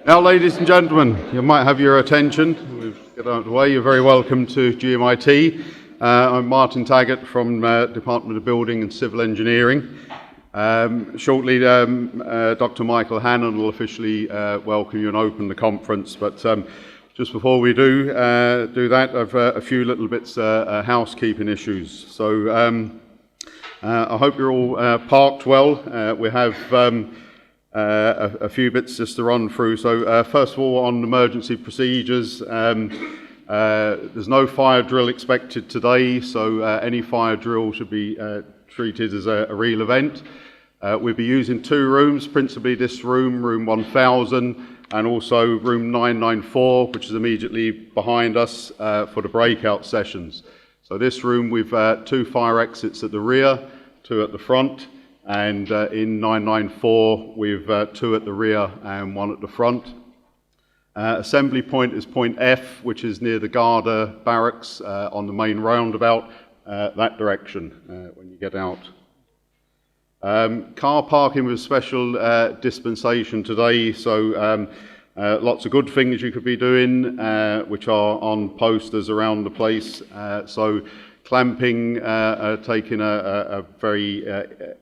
Now, ladies and gentlemen, you might have your attention. We've got out of the way. You're very welcome to GMIT. I'm Martin Taggart from Department of Building and Civil Engineering. Shortly, Dr. Michael Hannon will officially welcome you and open the conference. But just before we do that, I've a few little bits housekeeping issues. So I hope you're all parked well. We have a few bits just to run through. So first of all, on emergency procedures, there's no fire drill expected today, so any fire drill should be treated as a real event. We'll be using two rooms, principally this room, room 1000, and also room 994, which is immediately behind us for the breakout sessions. So this room, we've two fire exits at the rear, two at the front. And in 994, we've two at the rear and one at the front. Assembly point is point F, which is near the Garda barracks on the main roundabout, that direction when you get out. Car parking with special dispensation today, so lots of good things you could be doing, which are on posters around the place. So clamping, taking a very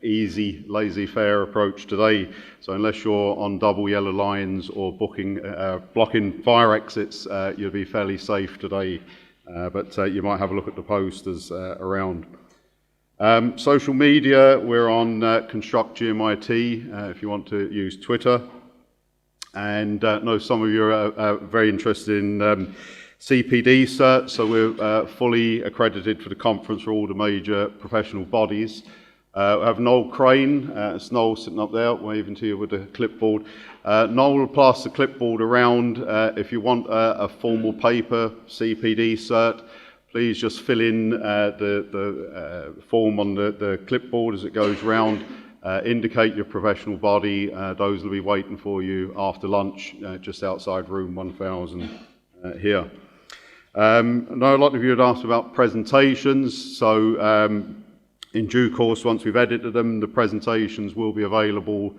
easy, laissez-faire approach today. So unless you're on double yellow lines or blocking fire exits, you'll be fairly safe today. But you might have a look at the posters around. Social media, we're on Construct GMIT if you want to use Twitter. And I know some of you are very interested in CPD cert, so we're fully accredited for the conference for all the major professional bodies. We have Noel Crane, it's Noel sitting up there waving to you with a clipboard. Noel will pass the clipboard around. If you want a formal paper CPD cert, please just fill in the form on the clipboard as it goes round. Indicate your professional body. Those will be waiting for you after lunch just outside room 1000 here. I know a lot of you had asked about presentations, so in due course, once we've edited them, the presentations will be available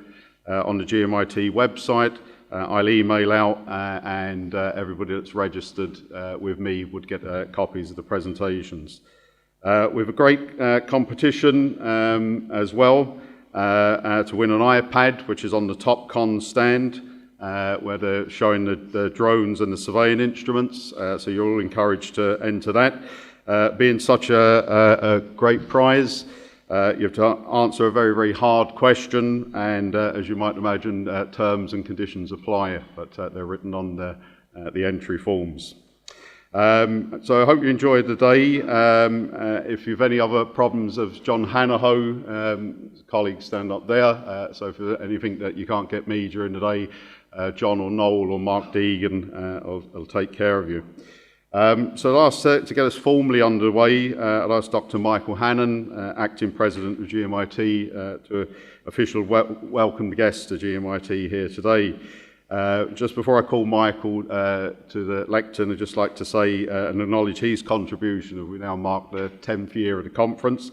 on the GMIT website. I'll email out and everybody that's registered with me would get copies of the presentations. We have a great competition as well to win an iPad, which is on the TopCon stand, where they're showing the drones and the surveying instruments, so you're all encouraged to enter that. Being such a great prize, you have to answer a very, very hard question, and as you might imagine, terms and conditions apply, but they're written on the entry forms. So I hope you enjoyed the day. If you have any other problems of John Hanaho, colleagues stand up there, so if there's anything that you can't get me during the day, John or Noel or Mark Deegan will take care of you. So to get us formally underway, I'll ask Dr. Michael Hannon, Acting President of GMIT, to officially welcome the guests to GMIT here today. Just before I call Michael to the lectern, I'd just like to say and acknowledge his contribution as we now mark the 10th year of the conference.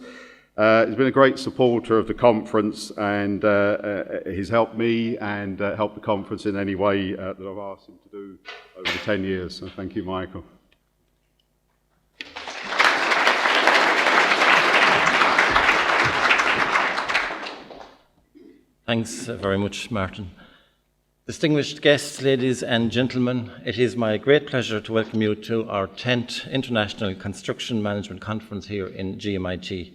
He's been a great supporter of the conference, and he's helped me and helped the conference in any way that I've asked him to do over the 10 years. So thank you, Michael. Thanks very much, Martin. Distinguished guests, ladies and gentlemen, it is my great pleasure to welcome you to our 10th International Construction Management Conference here in GMIT.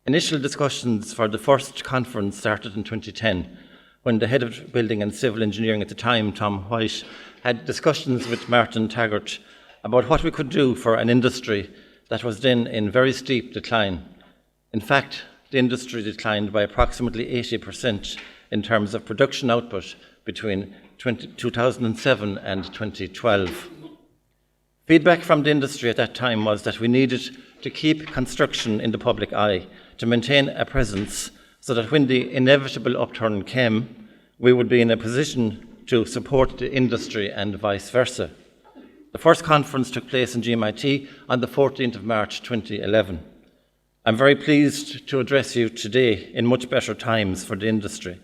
Initial discussions for the first conference started in 2010, when the head of building and civil engineering at the time, Tom White, had discussions with Martin Taggart about what we could do for an industry that was then in very steep decline. In fact, the industry declined by approximately 80% in terms of production output between 2007 and 2012. Feedback from the industry at that time was that we needed to keep construction in the public eye, to maintain a presence so that when the inevitable upturn came, we would be in a position to support the industry and vice versa. The first conference took place in GMIT on the 14th of March 2011. I'm very pleased to address you today in much better times for the industry.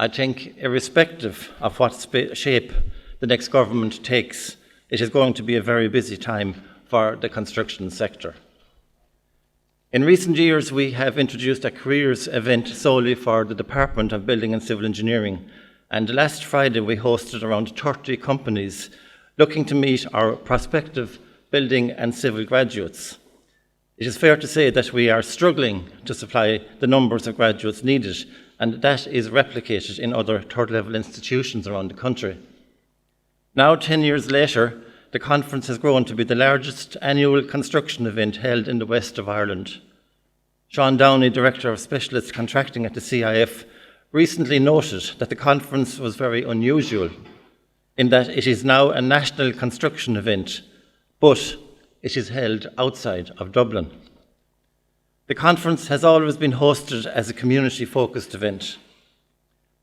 I think irrespective of what shape the next government takes, it is going to be a very busy time for the construction sector. In recent years, we have introduced a careers event solely for the Department of Building and Civil Engineering, and last Friday we hosted around 30 companies looking to meet our prospective building and civil graduates. It is fair to say that we are struggling to supply the numbers of graduates needed, and that is replicated in other third-level institutions around the country. Now, 10 years later, the conference has grown to be the largest annual construction event held in the west of Ireland. Sean Downey, Director of Specialist Contracting at the CIF, recently noted that the conference was very unusual in that it is now a national construction event, but it is held outside of Dublin. The conference has always been hosted as a community-focused event.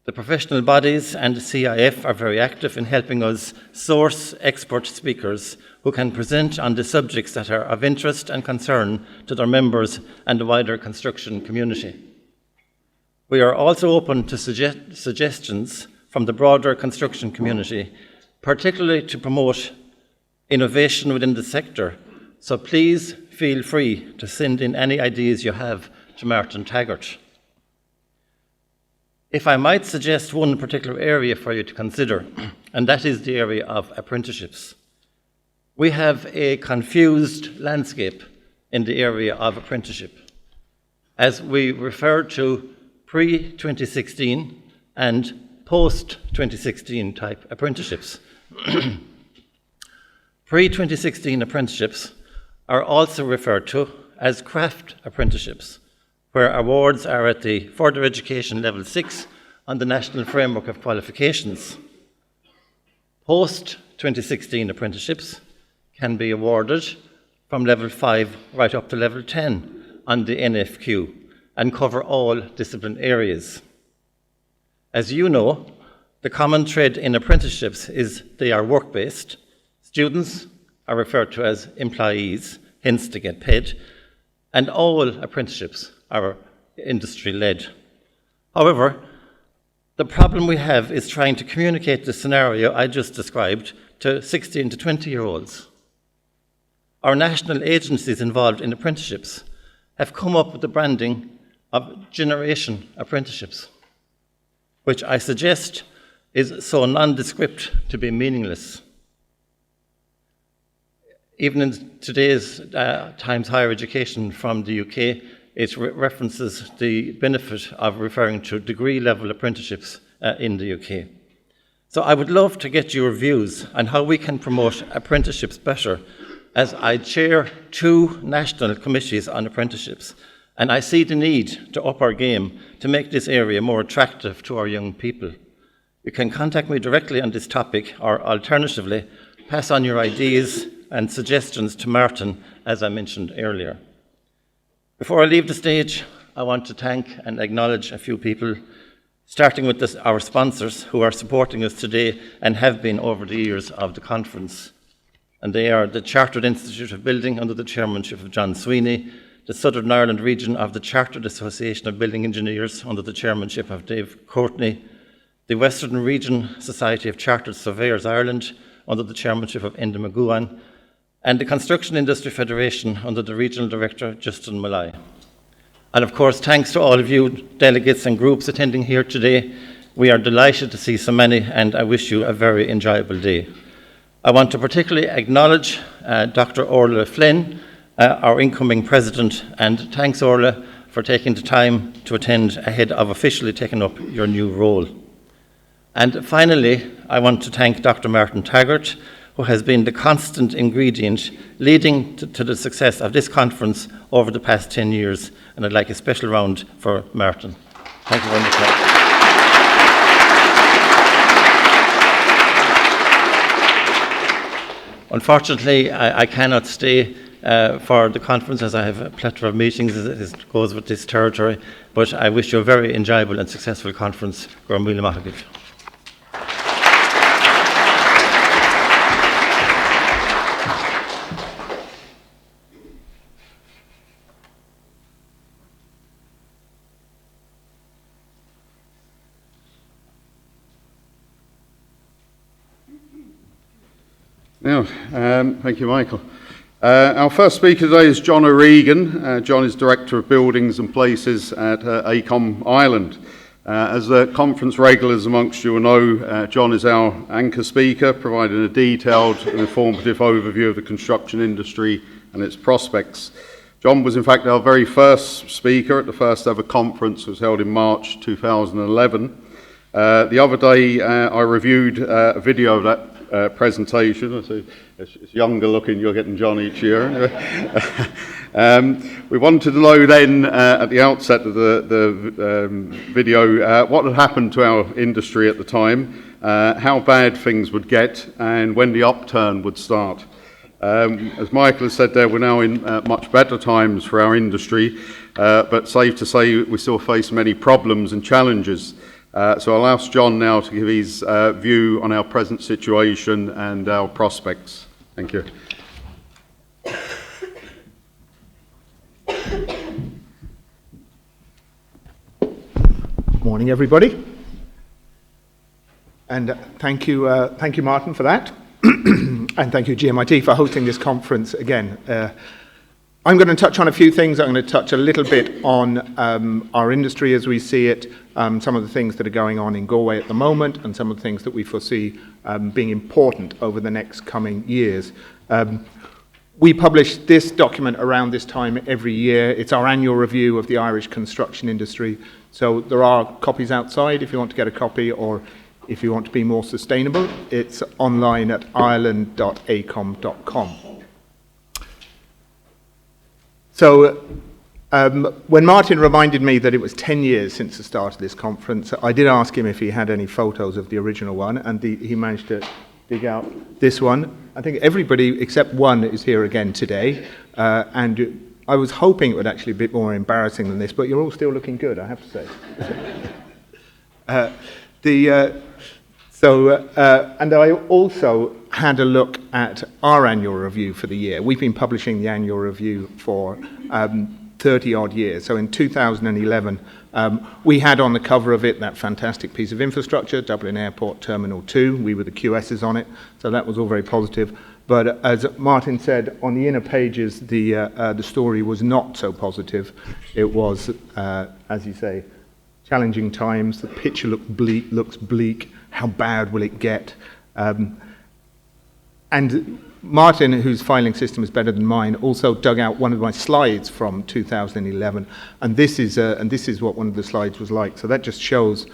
The professional bodies and the CIF are very active in helping us source expert speakers who can present on the subjects that are of interest and concern to their members and the wider construction community. We are also open to suggestions from the broader construction community, particularly to promote innovation within the sector. So please feel free to send in any ideas you have to Martin Taggart. If I might suggest one particular area for you to consider, and that is the area of apprenticeships. We have a confused landscape in the area of apprenticeship, as we refer to pre-2016 and post-2016 type apprenticeships. Pre-2016 apprenticeships are also referred to as craft apprenticeships, where awards are at the Further Education Level 6 on the National Framework of Qualifications. Post-2016 apprenticeships can be awarded from Level 5 right up to Level 10 on the NFQ and cover all discipline areas. As you know, the common thread in apprenticeships is they are work-based. Students are referred to as employees, hence they get paid, and all apprenticeships are industry-led. However, the problem we have is trying to communicate the scenario I just described to 16 to 20-year-olds. Our national agencies involved in apprenticeships have come up with the branding of generation apprenticeships, which I suggest is so nondescript to be meaningless. Even in today's Times Higher Education from the UK, it references the benefit of referring to degree-level apprenticeships in the UK. So I would love to get your views on how we can promote apprenticeships better, as I chair 2 national committees on apprenticeships, and I see the need to up our game to make this area more attractive to our young people. You can contact me directly on this topic, or alternatively, pass on your ideas and suggestions to Martin, as I mentioned earlier. Before I leave the stage, I want to thank and acknowledge a few people, starting with our sponsors who are supporting us today and have been over the years of the conference. And they are the Chartered Institute of Building under the chairmanship of John Sweeney, the Southern Ireland region of the Chartered Association of Building Engineers under the chairmanship of Dave Courtney, the Western Region Society of Chartered Surveyors Ireland under the chairmanship of Enda McGowan, and the Construction Industry Federation under the Regional Director, Justin Malloy. And of course, thanks to all of you delegates and groups attending here today. We are delighted to see so many, and I wish you a very enjoyable day. I want to particularly acknowledge Dr. Orla Flynn, our incoming president, and thanks Orla for taking the time to attend ahead of officially taking up your new role. And finally, I want to thank Dr. Martin Taggart, who has been the constant ingredient leading to the success of this conference over the past 10 years. And I'd like a special round for Martin. Thank you very much, Martin. Unfortunately, I cannot stay for the conference as I have a plethora of meetings as it goes with this territory, but I wish you a very enjoyable and successful conference. Gur míle maith agaibh. Yeah, thank you, Michael. Our first speaker today is Jonah Guild. John is Director of Buildings and Places at ACOM Ireland. As the conference regulars amongst you will know, John is our anchor speaker, providing a detailed and informative overview of the construction industry and its prospects. John was in fact our very first speaker at the first ever conference, was held in March 2011. The other day I reviewed a video of that presentation. So it's younger looking, you're getting John each year. We wanted to know then at the outset of the video what had happened to our industry at the time, how bad things would get and when the upturn would start. As Michael has said there, we're now in much better times for our industry, but safe to say we still face many problems and challenges. So I'll ask John now to give his view on our present situation and our prospects. Thank you. Morning, everybody. And thank you, Martin, for that. And thank you, GMIT, for hosting this conference again. I'm going to touch on a few things. I'm going to touch a little bit on our industry as we see it, some of the things that are going on in Galway at the moment, and some of the things that we foresee being important over the next coming years. We publish this document around this time every year. It's our annual review of the Irish construction industry. So there are copies outside if you want to get a copy, or if you want to be more sustainable, it's online at ireland.acom.com. So when Martin reminded me that it was 10 years since the start of this conference, I did ask him if he had any photos of the original one, and he managed to dig out this one. I think everybody except one is here again today, and I was hoping it would actually be a bit more embarrassing than this, but you're all still looking good, I have to say. And I also had a look at our annual review for the year. We've been publishing the annual review for 30-odd years. So in 2011, we had on the cover of it that fantastic piece of infrastructure, Dublin Airport Terminal 2. We were the QSs on it, so that was all very positive. But as Martin said, on the inner pages, the story was not so positive. It was, as you say, challenging times. The picture looks bleak. How bad will it get? And Martin, whose filing system is better than mine, also dug out one of my slides from 2011, and this is what one of the slides was like. So that just shows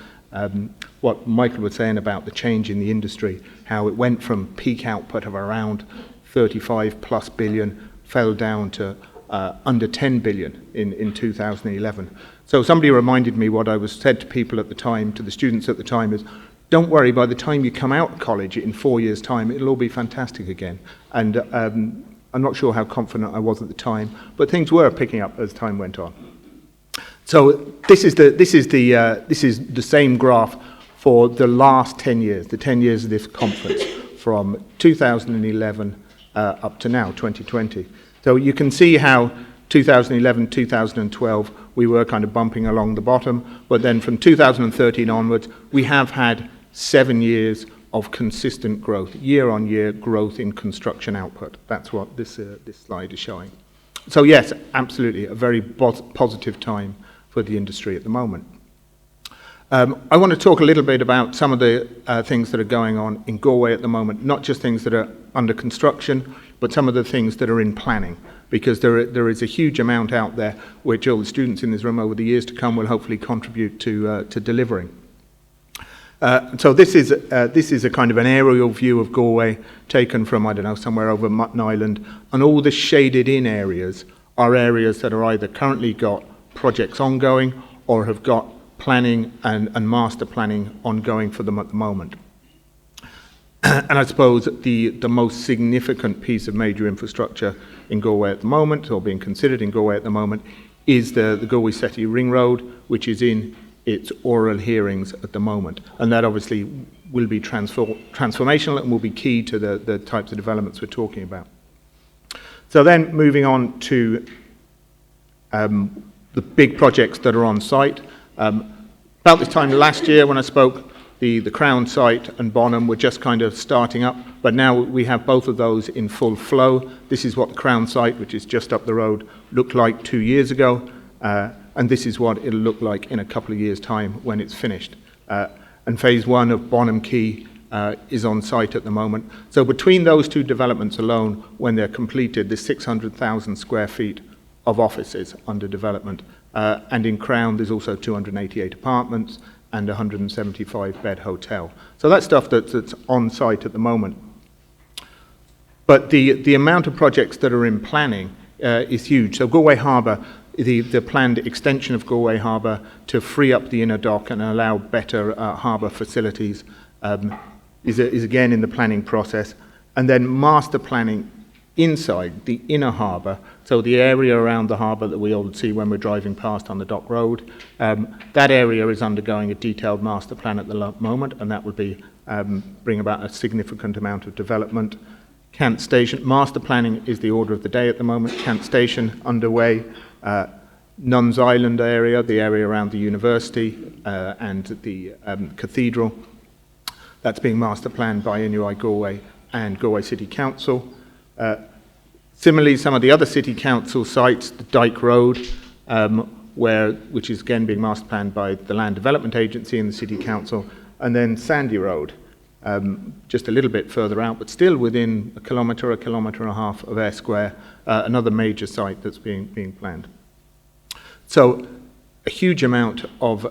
what Michael was saying about the change in the industry, how it went from peak output of around 35 plus billion, fell down to under 10 billion in 2011. So somebody reminded me what I was said to people at the time, to the students at the time, is don't worry, by the time you come out of college in 4 years' time, it'll all be fantastic again. And I'm not sure how confident I was at the time, but things were picking up as time went on. So this is the same graph for the last 10 years, the 10 years of this conference, from 2011 up to now, 2020. So you can see how 2011, 2012, we were kind of bumping along the bottom, but then from 2013 onwards, we have had 7 years of consistent growth, year-on-year growth in construction output. That's what this slide is showing. So yes, absolutely, a very positive time for the industry at the moment. I want to talk a little bit about some of the things that are going on in Galway at the moment, not just things that are under construction, but some of the things that are in planning, because there is a huge amount out there which all the students in this room over the years to come will hopefully contribute to delivering. So this is a kind of an aerial view of Galway taken from, I don't know, somewhere over Mutton Island, and all the shaded in areas are areas that are either currently got projects ongoing or have got planning and master planning ongoing for them at the moment. And I suppose the most significant piece of major infrastructure in Galway at the moment, or being considered in Galway at the moment, is the Galway City Ring Road, which is in its oral hearings at the moment. And that obviously will be transformational and will be key to the types of developments we're talking about. So then moving on to the big projects that are on site. About this time last year when I spoke, The Crown site and Bonham were just kind of starting up, but now we have both of those in full flow. This is what the Crown site, which is just up the road, looked like 2 years ago, and this is what it'll look like in a couple of years' time when it's finished. And phase 1 of Bonham Quay is on site at the moment. So between those two developments alone, when they're completed, there's 600,000 square feet of offices under development. And in Crown, there's also 288 apartments and a 175-bed hotel. So that's stuff that's on site at the moment. But the amount of projects that are in planning is huge. So Galway Harbour, the planned extension of Galway Harbour to free up the inner dock and allow better harbour facilities is again in the planning process. And then master planning inside the inner harbour, so the area around the harbour that we all see when we're driving past on the Dock Road, that area is undergoing a detailed master plan at the moment, and that would be bring about a significant amount of development. Kent Station, master planning is the order of the day at the moment. Kent Station underway. Nuns Island area, the area around the university and the cathedral, that's being master planned by NUI Galway and Galway City Council. Similarly, some of the other city council sites, the Dyke Road, which is again being master planned by the Land Development Agency and the City Council, and then Sandy Road, just a little bit further out, but still within a kilometre and a half of Eyre Square, another major site that's being planned. So a huge amount of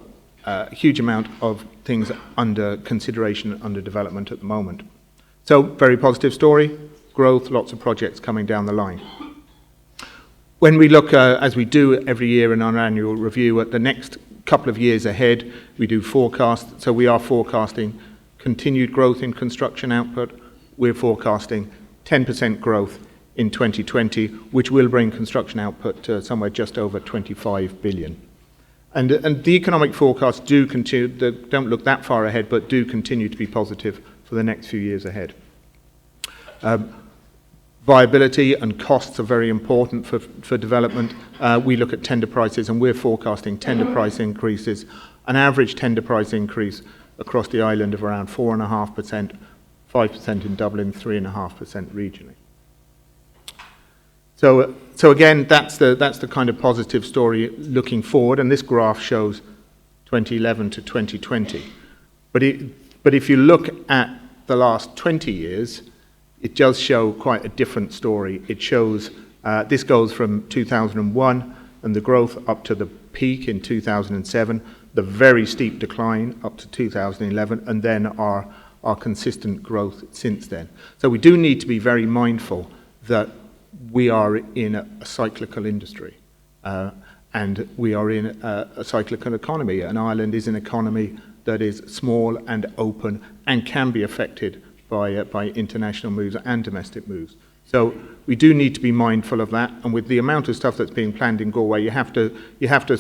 things under consideration, under development at the moment. So very positive story. Growth, lots of projects coming down the line. When we look, as we do every year in our annual review, at the next couple of years ahead, we do forecasts. So we are forecasting continued growth in construction output. We're forecasting 10% growth in 2020, which will bring construction output to somewhere just over 25 billion. And the economic forecasts do continue, don't look that far ahead, but do continue to be positive for the next few years ahead. Viability and costs are very important for development. We look at tender prices, and we're forecasting tender price increases, an average tender price increase across the island of around 4.5%, 5% in Dublin, 3.5% regionally. So again, that's the kind of positive story looking forward, and this graph shows 2011 to 2020. But if you look at the last 20 years, it does show quite a different story. It shows, this goes from 2001 and the growth up to the peak in 2007, the very steep decline up to 2011, and then our consistent growth since then. So we do need to be very mindful that we are in a cyclical industry, and we are in a cyclical economy, and Ireland is an economy that is small and open and can be affected by international moves and domestic moves. So we do need to be mindful of that, and with the amount of stuff that's being planned in Galway, you have to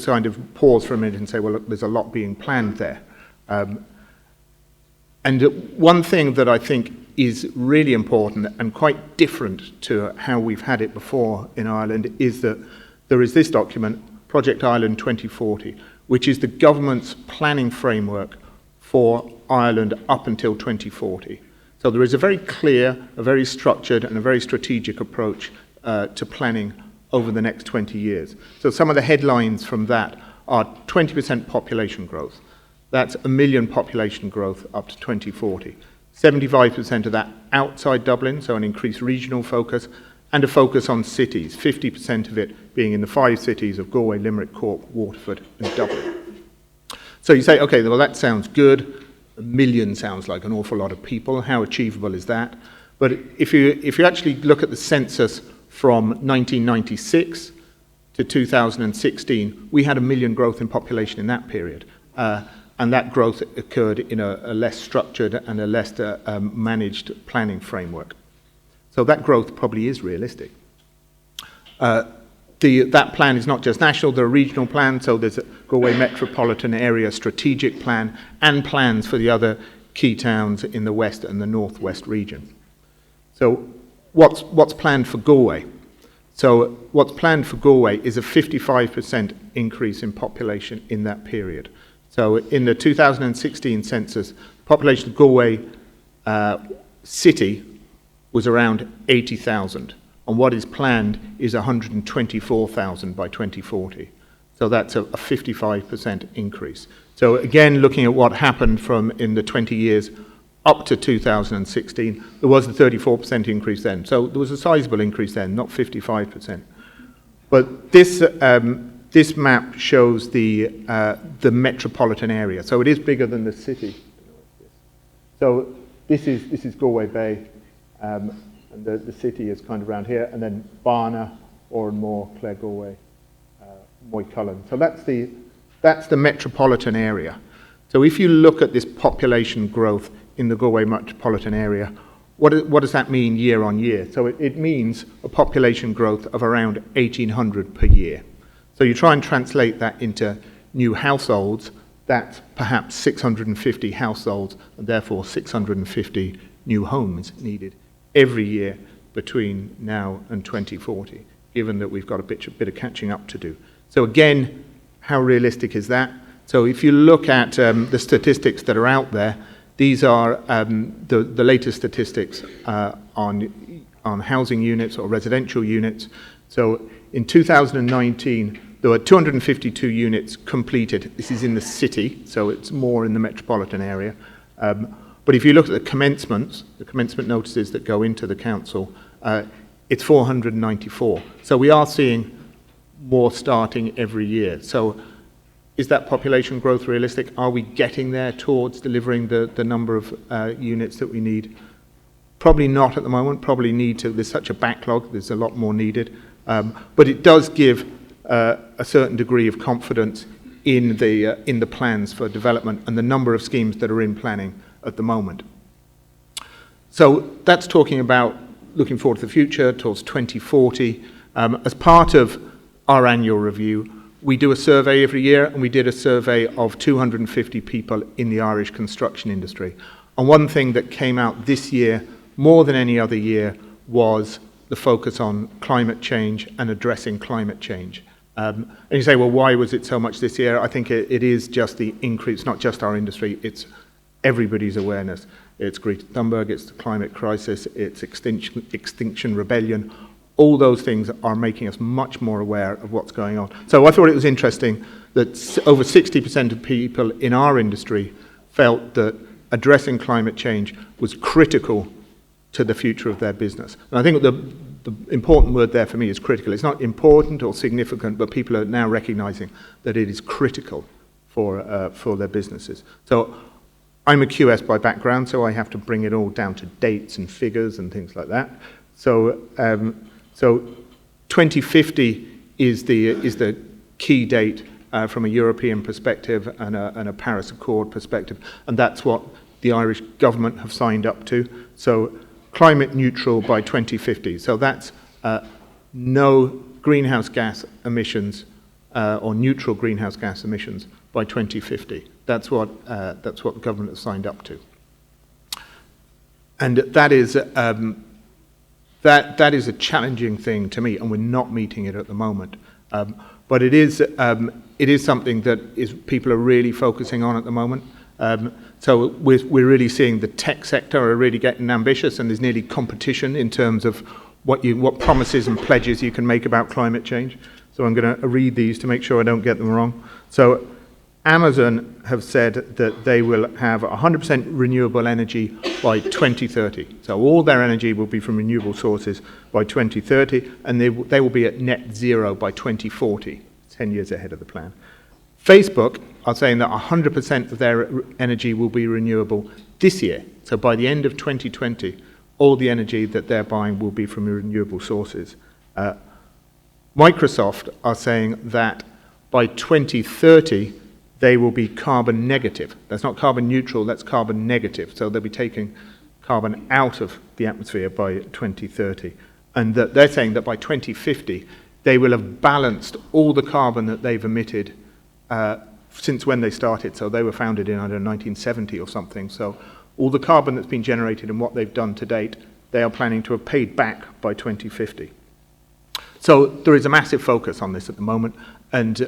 kind of pause for a minute and say, well, look, there's a lot being planned there. And one thing that I think is really important and quite different to how we've had it before in Ireland is that there is this document, Project Ireland 2040, which is the government's planning framework for Ireland up until 2040. So there is a very clear, a very structured and a very strategic approach to planning over the next 20 years. So some of the headlines from that are 20% population growth. That's 1 million population growth up to 2040. 75% of that outside Dublin, so an increased regional focus, and a focus on cities, 50% of it being in the 5 cities of Galway, Limerick, Cork, Waterford and Dublin. So you say, okay, well that sounds good. 1 million sounds like an awful lot of people. How achievable is that? But if you actually look at the census from 1996 to 2016, we had 1 million growth in population in that period. And that growth occurred in a less structured and a less managed planning framework. So that growth probably is realistic. That plan is not just national, there are regional plans, so there's a Galway Metropolitan Area Strategic Plan and plans for the other key towns in the west and the northwest region. So what's planned for Galway? So what's planned for Galway is a 55% increase in population in that period. So in the 2016 census, population of Galway city was around 80,000, and what is planned is 124,000 by 2040. So that's a 55% increase. So again, looking at what happened from in the 20 years up to 2016, there was a 34% increase then. So there was a sizable increase then, not 55%. But this map shows the metropolitan area. So it is bigger than the city. So this is Galway Bay, and the city is kind of around here, and then Barna, Oranmore, Clare Galway, Moycullen. So that's the metropolitan area. So if you look at this population growth in the Galway metropolitan area, what does that mean year on year? So it means a population growth of around 1,800 per year. So you try and translate that into new households, that's perhaps 650 households, and therefore 650 new homes needed every year between now and 2040, given that we've got a bit of catching up to do. So again, how realistic is that? So if you look at the statistics that are out there, these are the latest statistics on housing units or residential units. So in 2019, there were 252 units completed. This is in the city, so it's more in the metropolitan area. But if you look at the commencement notices that go into the council, it's 494. So we are seeing more starting every year. So is that population growth realistic? Are we getting there towards delivering the number of units that we need? Probably not at the moment. Probably need to. There's such a backlog. There's a lot more needed. But it does give a certain degree of confidence in the plans for development and the number of schemes that are in planning at the moment. So that's talking about looking forward to the future, towards 2040. As part of our annual review, we do a survey every year, and we did a survey of 250 people in the Irish construction industry. And one thing that came out this year, more than any other year, was the focus on climate change and addressing climate change. And you say, well, why was it so much this year? I think it is just the increase, not just our industry, it's everybody's awareness. It's Greta Thunberg, it's the climate crisis, it's Extinction Rebellion. All those things are making us much more aware of what's going on. So I thought it was interesting that over 60% of people in our industry felt that addressing climate change was critical to the future of their business. And I think the important word there for me is critical. It's not important or significant, but people are now recognizing that it is critical for their businesses. So I'm a QS by background, so I have to bring it all down to dates and figures and things like that. So 2050 is the key date from a European perspective and a Paris Accord perspective, and that's what the Irish government have signed up to. So climate neutral by 2050. So that's no greenhouse gas emissions or neutral greenhouse gas emissions by 2050. That's what the government has signed up to, and that is that is a challenging thing to meet, and we're not meeting it at the moment. But it is something that people are really focusing on at the moment. So we're really seeing the tech sector are really getting ambitious, and there's nearly competition in terms of what promises and pledges you can make about climate change. So I'm going to read these to make sure I don't get them wrong. So Amazon have said that they will have 100% renewable energy by 2030. So all their energy will be from renewable sources by 2030, and they will be at net zero by 2040, 10 years ahead of the plan. Facebook are saying that 100% of their energy will be renewable this year. So by the end of 2020, all the energy that they're buying will be from renewable sources. Microsoft are saying that by 2030, they will be carbon negative. That's not carbon neutral, that's carbon negative. So they'll be taking carbon out of the atmosphere by 2030. And that they're saying that by 2050, they will have balanced all the carbon that they've emitted since when they started. So they were founded in, 1970 or something. So all the carbon that's been generated and what they've done to date, they are planning to have paid back by 2050. So there is a massive focus on this at the moment. And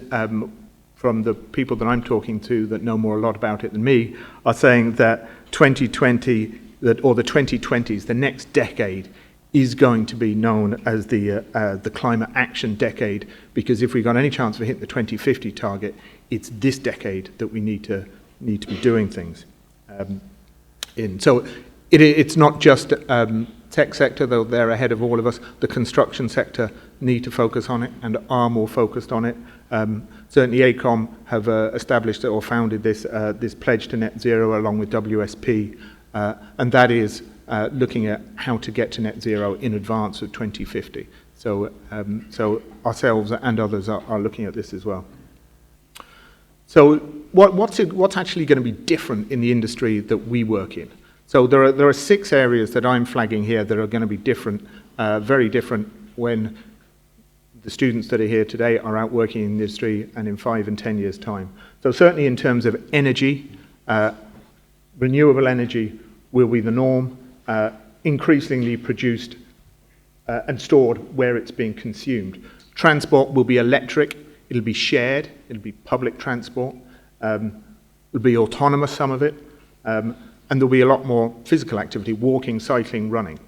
from the people that I'm talking to that know a lot about it than me, are saying that 2020, or the 2020s, the next decade, is going to be known as the climate action decade, because if we've got any chance of hitting the 2050 target, it's this decade that we need to be doing things. So it's not just tech sector, though they're ahead of all of us. The construction sector need to focus on it and are more focused on it. Certainly AECOM have established or founded this pledge to net zero along with WSP, and that is looking at how to get to net zero in advance of 2050. So ourselves and others are looking at this as well. So what's actually going to be different in the industry that we work in? So there are 6 areas that I'm flagging here that are going to be different, very different when the students that are here today are out working in the industry and in 5 and 10 years' time. So certainly in terms of energy, renewable energy will be the norm, increasingly produced and stored where it's being consumed. Transport will be electric, it'll be shared, it'll be public transport, it'll be autonomous, some of it, and there'll be a lot more physical activity, walking, cycling, running.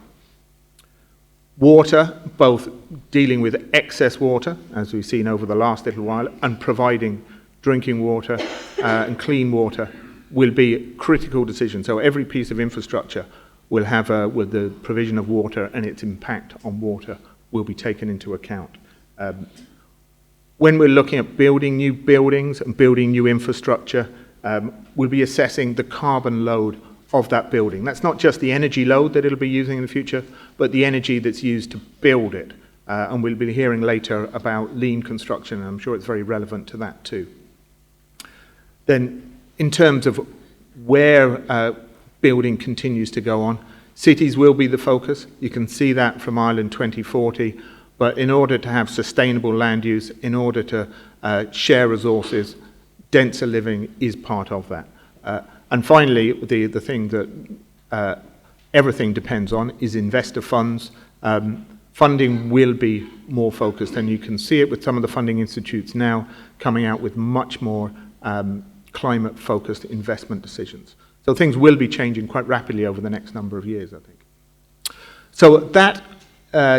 Water, both dealing with excess water, as we've seen over the last little while, and providing drinking water and clean water will be a critical decision. So every piece of infrastructure will have with the provision of water and its impact on water will be taken into account. When we're looking at building new buildings and building new infrastructure, we'll be assessing the carbon load of that building. That's not just the energy load that it'll be using in the future, but the energy that's used to build it. And we'll be hearing later about lean construction, and I'm sure it's very relevant to that too. Then, in terms of where building continues to go on, cities will be the focus. You can see that from Ireland 2040, but in order to have sustainable land use, in order to share resources, denser living is part of that. And finally, the thing that everything depends on is investor funds. Funding will be more focused, and you can see it with some of the funding institutes now coming out with much more climate-focused investment decisions. So things will be changing quite rapidly over the next number of years, I think. So that,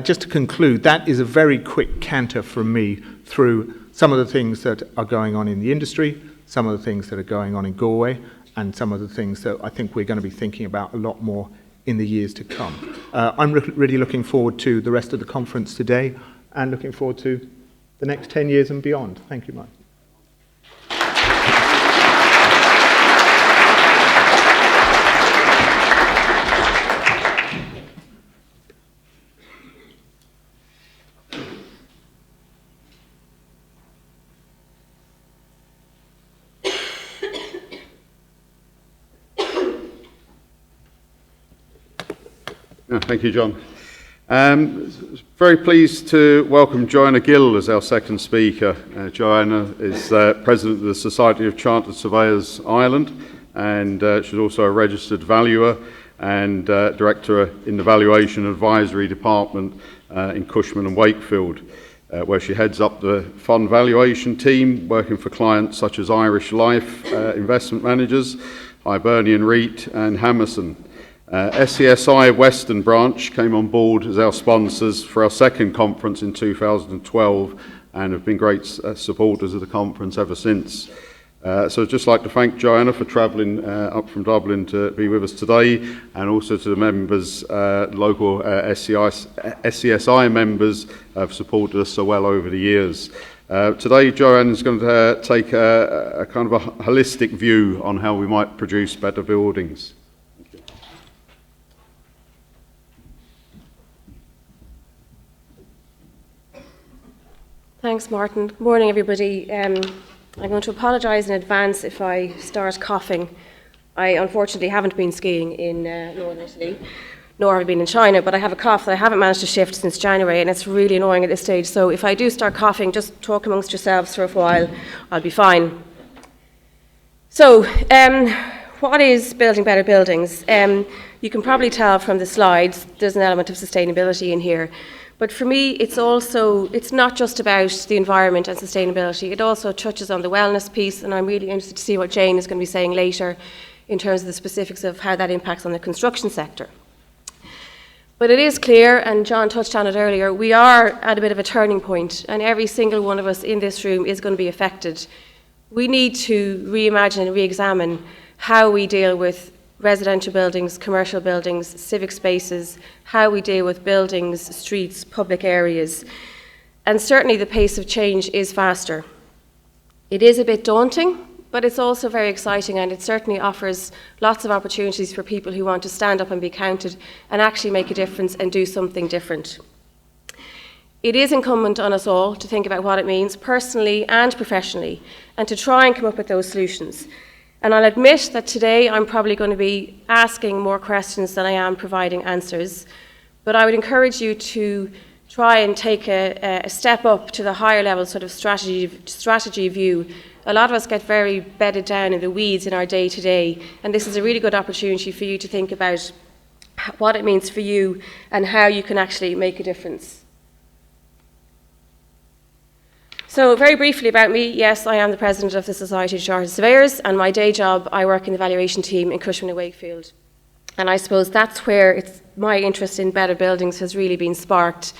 just to conclude, that is a very quick canter from me through some of the things that are going on in the industry, some of the things that are going on in Galway, and some of the things that I think we're going to be thinking about a lot more in the years to come. I'm really looking forward to the rest of the conference today and looking forward to the next 10 years and beyond. Thank you, Mike. Thank you, John. Very pleased to welcome Jonah Guild as our second speaker. Joanna is President of the Society of Chartered Surveyors Ireland, and she's also a registered valuer and Director in the Valuation Advisory Department in Cushman and Wakefield, where she heads up the fund valuation team, working for clients such as Irish Life Investment Managers, Hibernian REIT and Hammerson. SCSI Western Branch came on board as our sponsors for our second conference in 2012 and have been great supporters of the conference ever since. So I'd just like to thank Joanna for travelling up from Dublin to be with us today, and also to the members, local SCSI members have supported us so well over the years. Today Joanna is going to take a kind of a holistic view on how we might produce better buildings. Thanks, Martin. Good morning, everybody. I'm going to apologise in advance if I start coughing. I unfortunately haven't been skiing in Northern Italy, nor have I been in China, but I have a cough that I haven't managed to shift since January, and it's really annoying at this stage. So if I do start coughing, just talk amongst yourselves for a while. I'll be fine. So, what is building better buildings? You can probably tell from the slides, there's an element of sustainability in here. But for me, it's not just about the environment and sustainability. It also touches on the wellness piece, and I'm really interested to see what Jane is going to be saying later in terms of the specifics of how that impacts on the construction sector. But it is clear, and John touched on it earlier, we are at a bit of a turning point, and every single one of us in this room is going to be affected. We need to reimagine and re-examine how we deal with residential buildings, commercial buildings, civic spaces, how we deal with buildings, streets, public areas. And certainly the pace of change is faster. It is a bit daunting, but it's also very exciting, and it certainly offers lots of opportunities for people who want to stand up and be counted and actually make a difference and do something different. It is incumbent on us all to think about what it means personally and professionally, and to try and come up with those solutions. And I'll admit that today I'm probably going to be asking more questions than I am providing answers, but I would encourage you to try and take a step up to the higher level sort of strategy view. A lot of us get very bedded down in the weeds in our day-to-day, and this is a really good opportunity for you to think about what it means for you and how you can actually make a difference. So very briefly about me, yes, I am the president of the Society of Chartered Surveyors, and my day job, I work in the valuation team in Cushman & Wakefield. And I suppose that's where my interest in better buildings has really been sparked.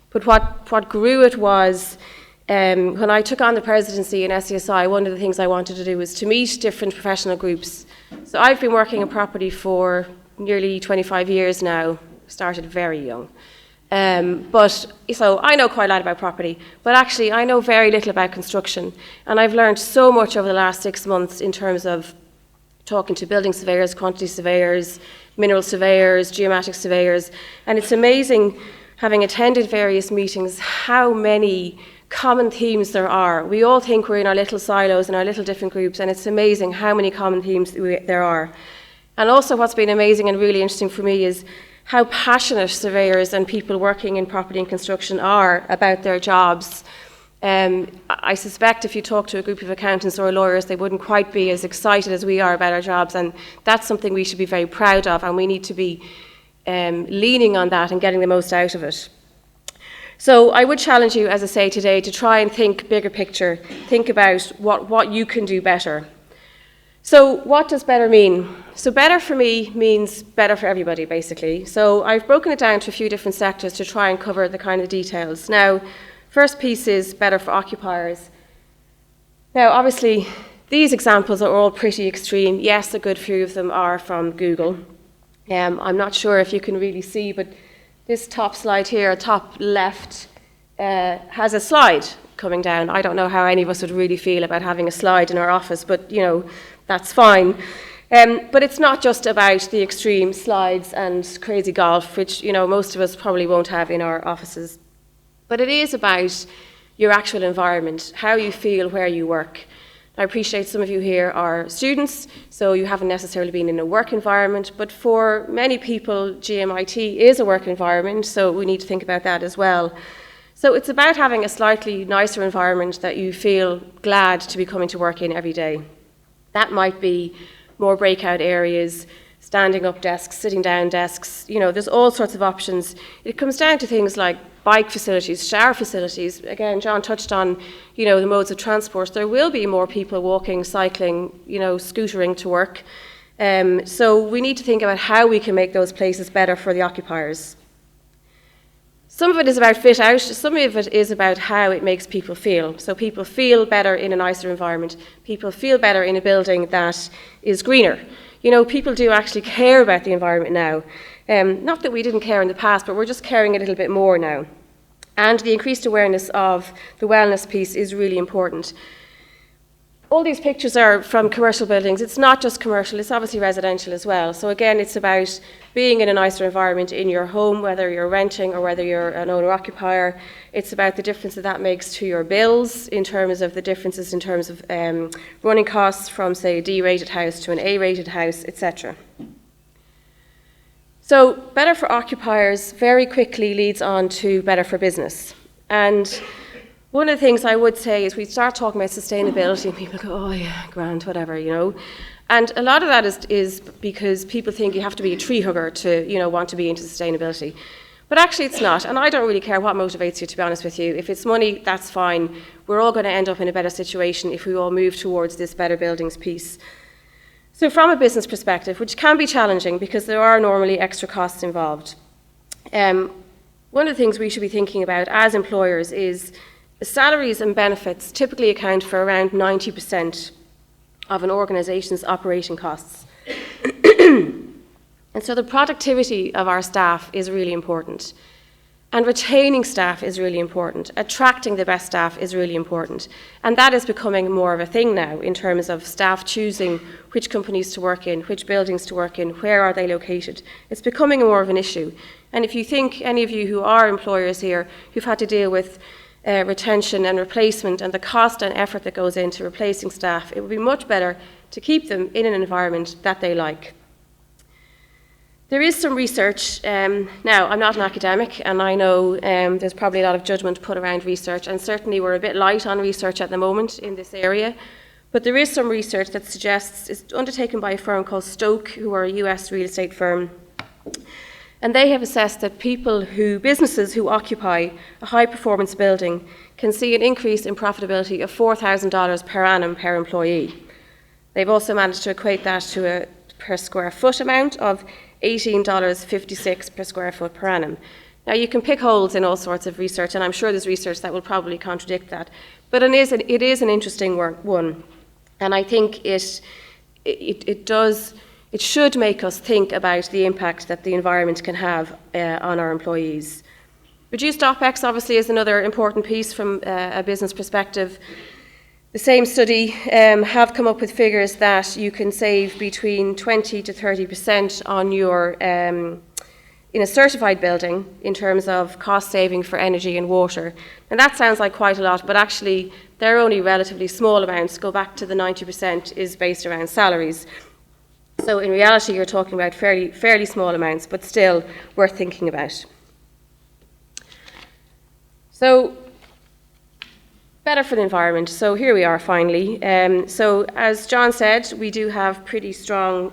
But what grew it was, when I took on the presidency in SCSI, one of the things I wanted to do was to meet different professional groups. So I've been working in property for nearly 25 years now, started very young. So I know quite a lot about property, but actually I know very little about construction. And I've learned so much over the last 6 months in terms of talking to building surveyors, quantity surveyors, mineral surveyors, geomatic surveyors. And it's amazing, having attended various meetings, how many common themes there are. We all think we're in our little silos and our little different groups, and it's amazing how many common themes there are. And also what's been amazing and really interesting for me is how passionate surveyors and people working in property and construction are about their jobs. I suspect if you talk to a group of accountants or lawyers, they wouldn't quite be as excited as we are about our jobs, and that's something we should be very proud of, and we need to be leaning on that and getting the most out of it. So I would challenge you, as I say today, to try and think bigger picture, think about what you can do better. So what does better mean? So better for me means better for everybody, basically. So I've broken it down to a few different sectors to try and cover the kind of details. Now, first piece is better for occupiers. Now, obviously, these examples are all pretty extreme. Yes, a good few of them are from Google. I'm not sure if you can really see, but this top slide here, top left, has a slide coming down. I don't know how any of us would really feel about having a slide in our office, but, you know, that's fine. But it's not just about the extreme slides and crazy golf, which, you know, most of us probably won't have in our offices. But it is about your actual environment, how you feel where you work. I appreciate some of you here are students, so you haven't necessarily been in a work environment, but for many people, GMIT is a work environment, so we need to think about that as well. So it's about having a slightly nicer environment that you feel glad to be coming to work in every day. That might be more breakout areas, standing up desks, sitting down desks, you know, there's all sorts of options. It comes down to things like bike facilities, shower facilities. Again, John touched on, you know, the modes of transport. There will be more people walking, cycling, you know, scootering to work. So we need to think about how we can make those places better for the occupiers. Some of it is about fit out, some of it is about how it makes people feel. So people feel better in a nicer environment. People feel better in a building that is greener. You know, people do actually care about the environment now. Not that we didn't care in the past, but we're just caring a little bit more now. And the increased awareness of the wellness piece is really important. All these pictures are from commercial buildings. It's not just commercial, it's obviously residential as well. So again, it's about being in a nicer environment in your home, whether you're renting or whether you're an owner-occupier. It's about the difference that makes to your bills in terms of the differences in terms of running costs from, say, a D-rated house to an A-rated house, etc. So better for occupiers very quickly leads on to better for business. And one of the things I would say is we start talking about sustainability and people go, oh yeah, grand, whatever, you know. And a lot of that is because people think you have to be a tree hugger to, you know, want to be into sustainability. But actually it's not, and I don't really care what motivates you, to be honest with you. If it's money, that's fine. We're all going to end up in a better situation if we all move towards this better buildings piece. So from a business perspective, which can be challenging because there are normally extra costs involved, one of the things we should be thinking about as employers is salaries and benefits typically account for around 90% of an organisation's operating costs. And so the productivity of our staff is really important. And retaining staff is really important. Attracting the best staff is really important. And that is becoming more of a thing now in terms of staff choosing which companies to work in, which buildings to work in, where are they located. It's becoming more of an issue. And if you think, any of you who are employers here, who've had to deal with retention and replacement and the cost and effort that goes into replacing staff, it would be much better to keep them in an environment that they like. There is some research. Now, I'm not an academic, and I know there's probably a lot of judgment put around research, and certainly we're a bit light on research at the moment in this area. But there is some research that suggests, it's undertaken by a firm called Stoke, who are a US real estate firm, and they have assessed that businesses who occupy a high-performance building can see an increase in profitability of $4,000 per annum per employee. They've also managed to equate that to a per square foot amount of $18.56 per square foot per annum. Now, you can pick holes in all sorts of research, and I'm sure there's research that will probably contradict that, but it is an interesting one, and I think it should make us think about the impact that the environment can have on our employees. Reduced OPEX, obviously, is another important piece from a business perspective. The same study have come up with figures that you can save between 20 to 30% on your, in a certified building in terms of cost saving for energy and water. And that sounds like quite a lot, but actually they're only relatively small amounts. Go back to the 90% is based around salaries. So in reality, you're talking about fairly small amounts, but still worth thinking about. So, better for the environment. So here we are finally. So as John said, we do have pretty strong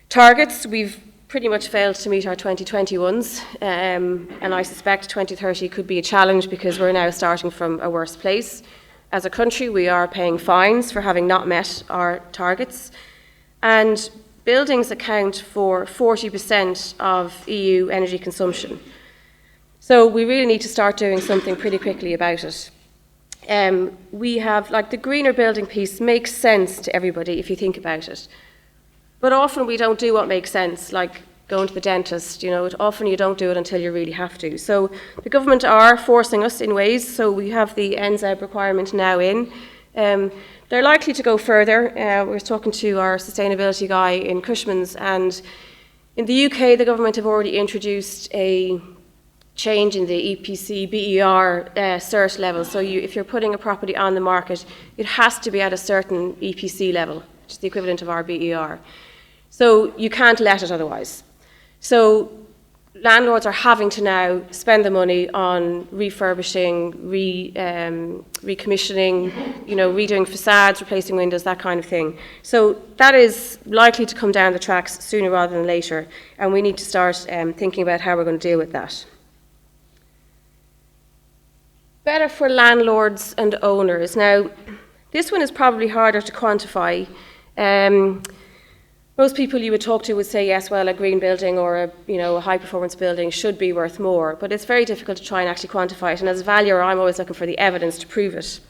targets. We've pretty much failed to meet our 2021s, and I suspect 2030 could be a challenge because we're now starting from a worse place. As a country, we are paying fines for having not met our targets, and buildings account for 40% of EU energy consumption. So we really need to start doing something pretty quickly about it. We have, like, the greener building piece makes sense to everybody if you think about it. But often we don't do what makes sense, like going to the dentist, often you don't do it until you really have to. So the government are forcing us in ways, so we have the NZEB requirement now in. They're likely to go further. We were talking to our sustainability guy in Cushman's, and in the UK the government have already introduced a change in the EPC BER cert level. So if you're putting a property on the market, it has to be at a certain EPC level, which is the equivalent of our BER. So you can't let it otherwise. So landlords are having to now spend the money on refurbishing, recommissioning, redoing facades, replacing windows, that kind of thing. So that is likely to come down the tracks sooner rather than later, and we need to start thinking about how we're going to deal with that. Better for landlords and owners. Now, this one is probably harder to quantify. Most people you would talk to would say, yes, well, a green building or a high-performance building should be worth more, but it's very difficult to try and actually quantify it, and as a valuer, I'm always looking for the evidence to prove it.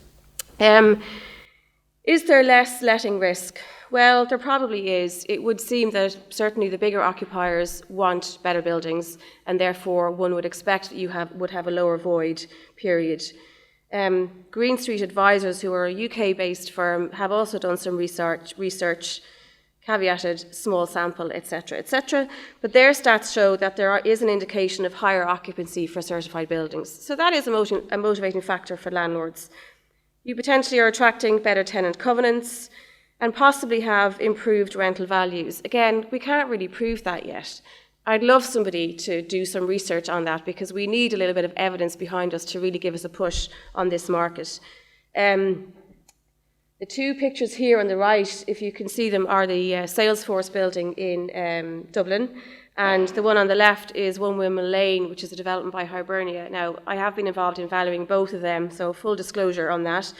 Is there less letting risk? Well, there probably is. It would seem that certainly the bigger occupiers want better buildings, and therefore one would expect that you would have a lower void period. Green Street Advisors, who are a UK-based firm, have also done some research, caveated, small sample, etc., but their stats show that there is an indication of higher occupancy for certified buildings. So that is a motivating factor for landlords. You potentially are attracting better tenant covenants and possibly have improved rental values. Again, we can't really prove that yet. I'd love somebody to do some research on that because we need a little bit of evidence behind us to really give us a push on this market. The two pictures here on the right, if you can see them, are the Salesforce building in Dublin, And the one on the left is One Women Lane, which is a development by Hibernia. Now, I have been involved in valuing both of them, so full disclosure on that.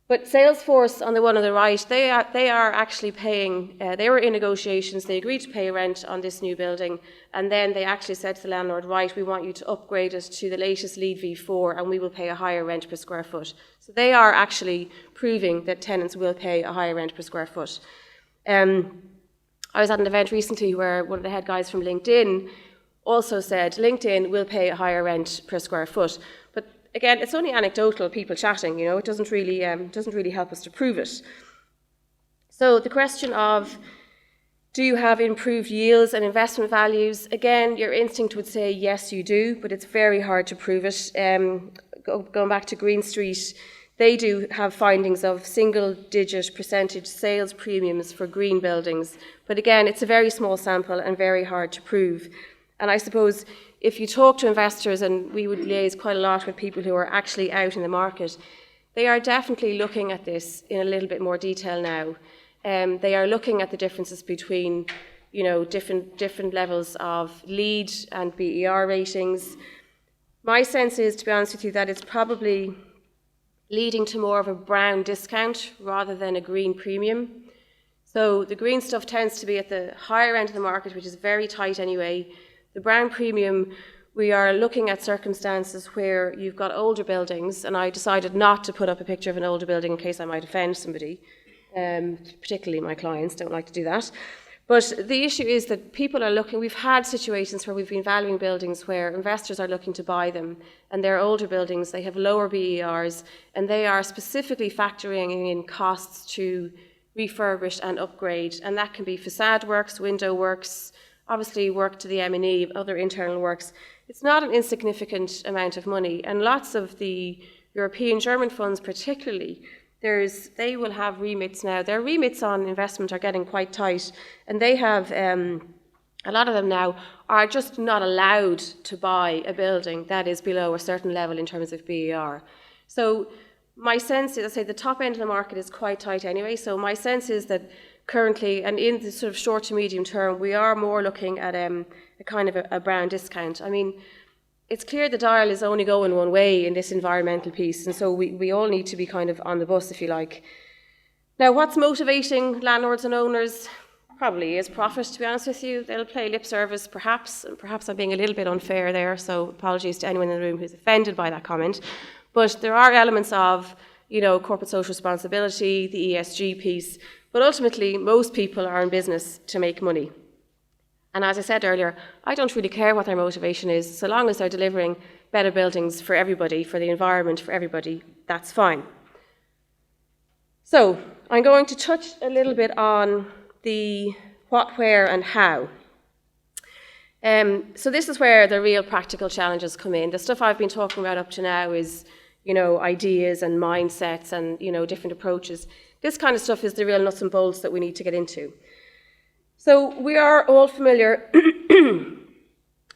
But Salesforce, on the one on the right, they are actually paying, they were in negotiations, they agreed to pay rent on this new building, and then they actually said to the landlord, right, we want you to upgrade it to the latest LEED v4, and we will pay a higher rent per square foot. So they are actually proving that tenants will pay a higher rent per square foot. I was at an event recently where one of the head guys from LinkedIn also said LinkedIn will pay a higher rent per square foot. But again, it's only anecdotal, people chatting, it doesn't really help us to prove it. So the question of, do you have improved yields and investment values? Again, your instinct would say yes, you do, but it's very hard to prove it. Going back to Green Street, they do have findings of single-digit percentage sales premiums for green buildings. But again, it's a very small sample and very hard to prove. And I suppose if you talk to investors, and we would liaise quite a lot with people who are actually out in the market, they are definitely looking at this in a little bit more detail now. They are looking at the differences between, different levels of LEED and BER ratings. My sense is, to be honest with you, that it's probably leading to more of a brown discount rather than a green premium. So the green stuff tends to be at the higher end of the market, which is very tight anyway. The brown premium, we are looking at circumstances where you've got older buildings, and I decided not to put up a picture of an older building in case I might offend somebody, particularly my clients don't like to do that. But the issue is that people are looking, we've had situations where we've been valuing buildings where investors are looking to buy them, and they're older buildings, they have lower BERs, and they are specifically factoring in costs to refurbish and upgrade, and that can be facade works, window works, obviously work to the M&E, other internal works. It's not an insignificant amount of money, and lots of the European German funds particularly, they will have remits now. Their remits on investment are getting quite tight, and they have, a lot of them now are just not allowed to buy a building that is below a certain level in terms of BER. So my sense is, I say the top end of the market is quite tight anyway, so my sense is that currently, and in the sort of short to medium term, we are more looking at a kind of a brown discount. I mean, it's clear the dial is only going one way in this environmental piece, and so we all need to be kind of on the bus, if you like. Now, what's motivating landlords and owners? Probably is profit, to be honest with you. They'll play lip service, perhaps, and perhaps I'm being a little bit unfair there, so apologies to anyone in the room who's offended by that comment. But there are elements of, corporate social responsibility, the ESG piece, but ultimately, most people are in business to make money. And as I said earlier, I don't really care what their motivation is, so long as they're delivering better buildings for everybody, for the environment, for everybody, that's fine. So I'm going to touch a little bit on the what, where, and how. So this is where the real practical challenges come in. The stuff I've been talking about up to now is, ideas and mindsets and, different approaches. This kind of stuff is the real nuts and bolts that we need to get into. So we are all familiar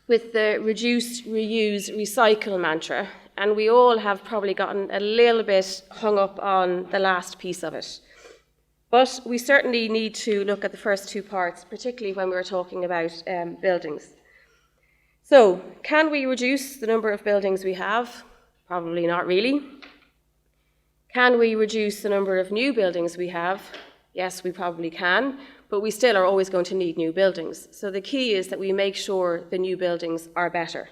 with the reduce, reuse, recycle mantra, and we all have probably gotten a little bit hung up on the last piece of it. But we certainly need to look at the first two parts, particularly when we're talking about buildings. So, can we reduce the number of buildings we have? Probably not really. Can we reduce the number of new buildings we have? Yes, we probably can, but we still are always going to need new buildings. So the key is that we make sure the new buildings are better.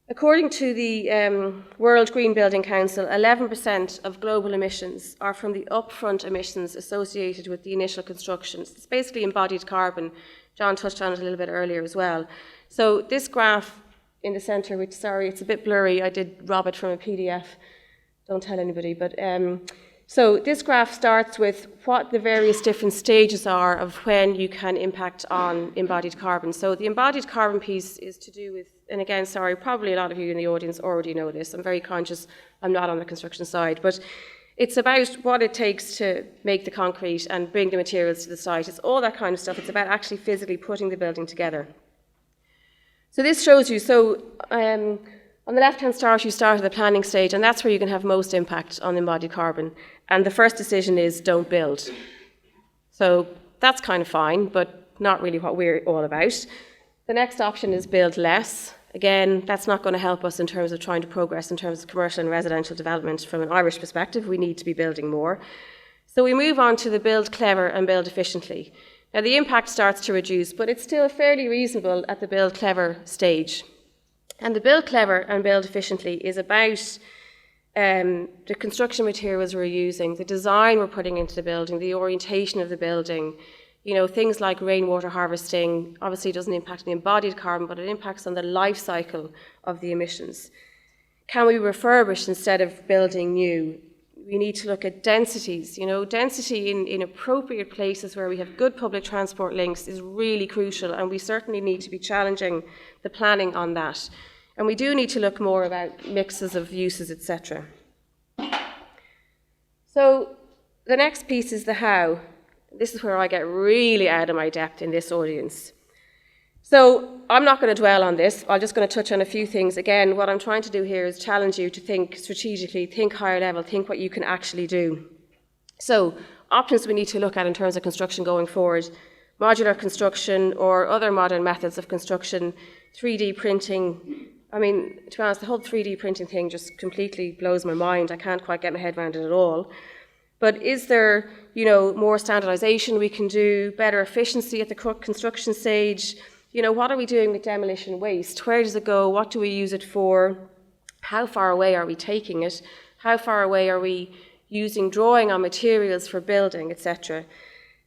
According to the World Green Building Council, 11% of global emissions are from the upfront emissions associated with the initial construction. It's basically embodied carbon. John touched on it a little bit earlier as well. So this graph in the centre, which, sorry, it's a bit blurry, I did rob it from a PDF, don't tell anybody, but so this graph starts with what the various different stages are of when you can impact on embodied carbon. So the embodied carbon piece is to do with, and again, sorry, probably a lot of you in the audience already know this. I'm very conscious I'm not on the construction side, but it's about what it takes to make the concrete and bring the materials to the site. It's all that kind of stuff. It's about actually physically putting the building together. So this shows you, on the left-hand start, you start at the planning stage, and that's where you can have most impact on embodied carbon. And the first decision is don't build. So that's kind of fine, but not really what we're all about. The next option is build less. Again, that's not going to help us in terms of trying to progress in terms of commercial and residential development from an Irish perspective. We need to be building more. So we move on to the build clever and build efficiently. Now the impact starts to reduce, but it's still fairly reasonable at the build clever stage. And the build clever and build efficiently is about the construction materials we're using, the design we're putting into the building, the orientation of the building. You know, things like rainwater harvesting obviously doesn't impact on the embodied carbon, but it impacts on the life cycle of the emissions. Can we refurbish instead of building new? We need to look at densities. You know, density in appropriate places where we have good public transport links is really crucial, and we certainly need to be challenging the planning on that. And we do need to look more about mixes of uses, etc. So the next piece is the how. This is where I get really out of my depth in this audience. So I'm not going to dwell on this. I'm just going to touch on a few things. Again, what I'm trying to do here is challenge you to think strategically, think higher level, think what you can actually do. So options we need to look at in terms of construction going forward: modular construction or other modern methods of construction, 3D printing. I mean, to be honest, the whole 3D printing thing just completely blows my mind. I can't quite get my head around it at all. But is there, you know, more standardization we can do, better efficiency at the construction stage? You know, what are we doing with demolition waste? Where does it go? What do we use it for? How far away are we taking it? How far away are we drawing on materials for building, etc.?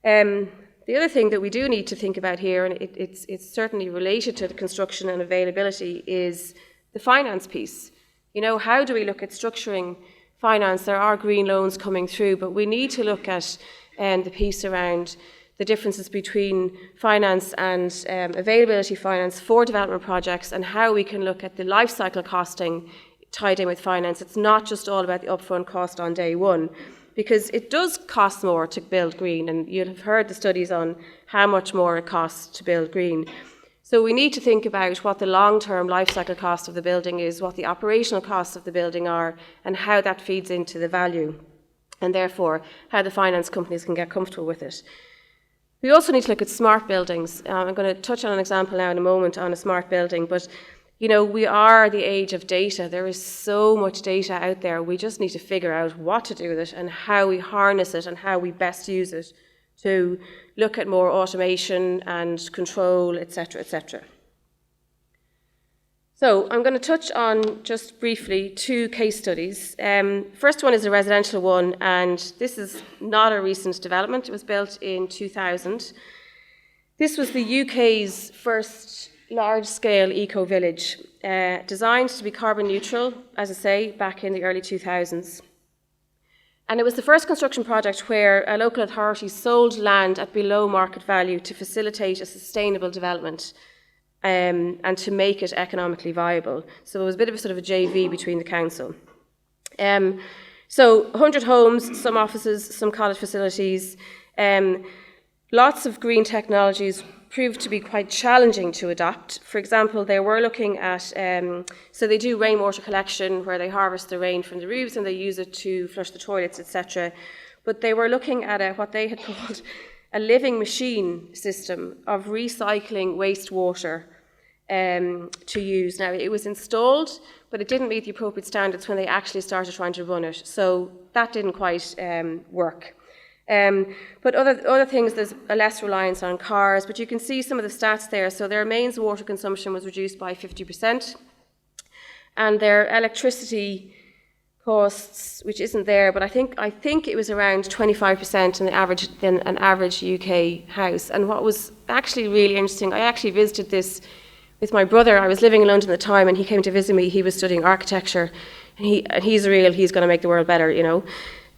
The other thing that we do need to think about here, and it's certainly related to the construction and availability, is the finance piece. You know, how do we look at structuring finance? There are green loans coming through, but we need to look at the piece around the differences between finance and availability finance for development projects, and how we can look at the life cycle costing tied in with finance. It's not just all about the upfront cost on day one, because it does cost more to build green, and you'll have heard the studies on how much more it costs to build green. So we need to think about what the long-term life cycle cost of the building is, what the operational costs of the building are, and how that feeds into the value, and therefore how the finance companies can get comfortable with it. We also need to look at smart buildings. I'm going to touch on an example now in a moment on a smart building, but you know, we are the age of data. There is so much data out there. We just need to figure out what to do with it and how we harness it and how we best use it to look at more automation and control, etc., etc. So I'm going to touch on, just briefly, 2 case studies. First one is a residential one, and this is not a recent development. It was built in 2000. This was the UK's first large-scale eco-village, designed to be carbon neutral, as I say, back in the early 2000s. And it was the first construction project where a local authority sold land at below market value to facilitate a sustainable development and to make it economically viable. So it was a bit of a sort of a JV between the council. So 100 homes, some offices, some college facilities, lots of green technologies proved to be quite challenging to adopt. For example, they were looking at, so they do rainwater collection where they harvest the rain from the roofs and they use it to flush the toilets, etc. But they were looking at what they had called a living machine system of recycling wastewater to use. Now, it was installed, but it didn't meet the appropriate standards when they actually started trying to run it. So that didn't quite work. But other things, there's a less reliance on cars, but you can see some of the stats there. So their mains water consumption was reduced by 50%, and their electricity costs, which isn't there, but I think it was around 25% in an average UK house. And what was actually really interesting, I actually visited this with my brother. I was living in London at the time, and he came to visit me. He was studying architecture, and he's going to make the world better, you know.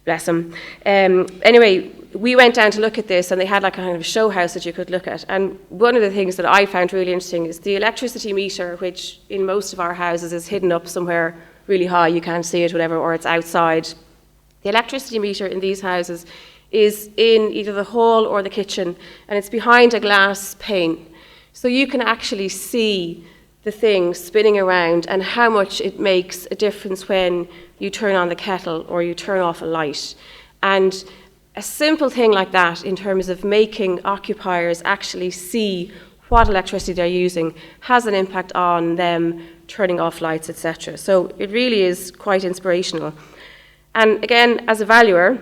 Bless him. Anyway, we went down to look at this, and they had like a kind of show house that you could look at. And one of the things that I found really interesting is the electricity meter, which in most of our houses is hidden up somewhere really high, you can't see it, whatever, or it's outside. The electricity meter in these houses is in either the hall or the kitchen, and it's behind a glass pane. So you can actually see the thing spinning around and how much it makes a difference when you turn on the kettle or you turn off a light. And a simple thing like that in terms of making occupiers actually see what electricity they're using has an impact on them turning off lights, etc. So it really is quite inspirational. And again, as a valuer,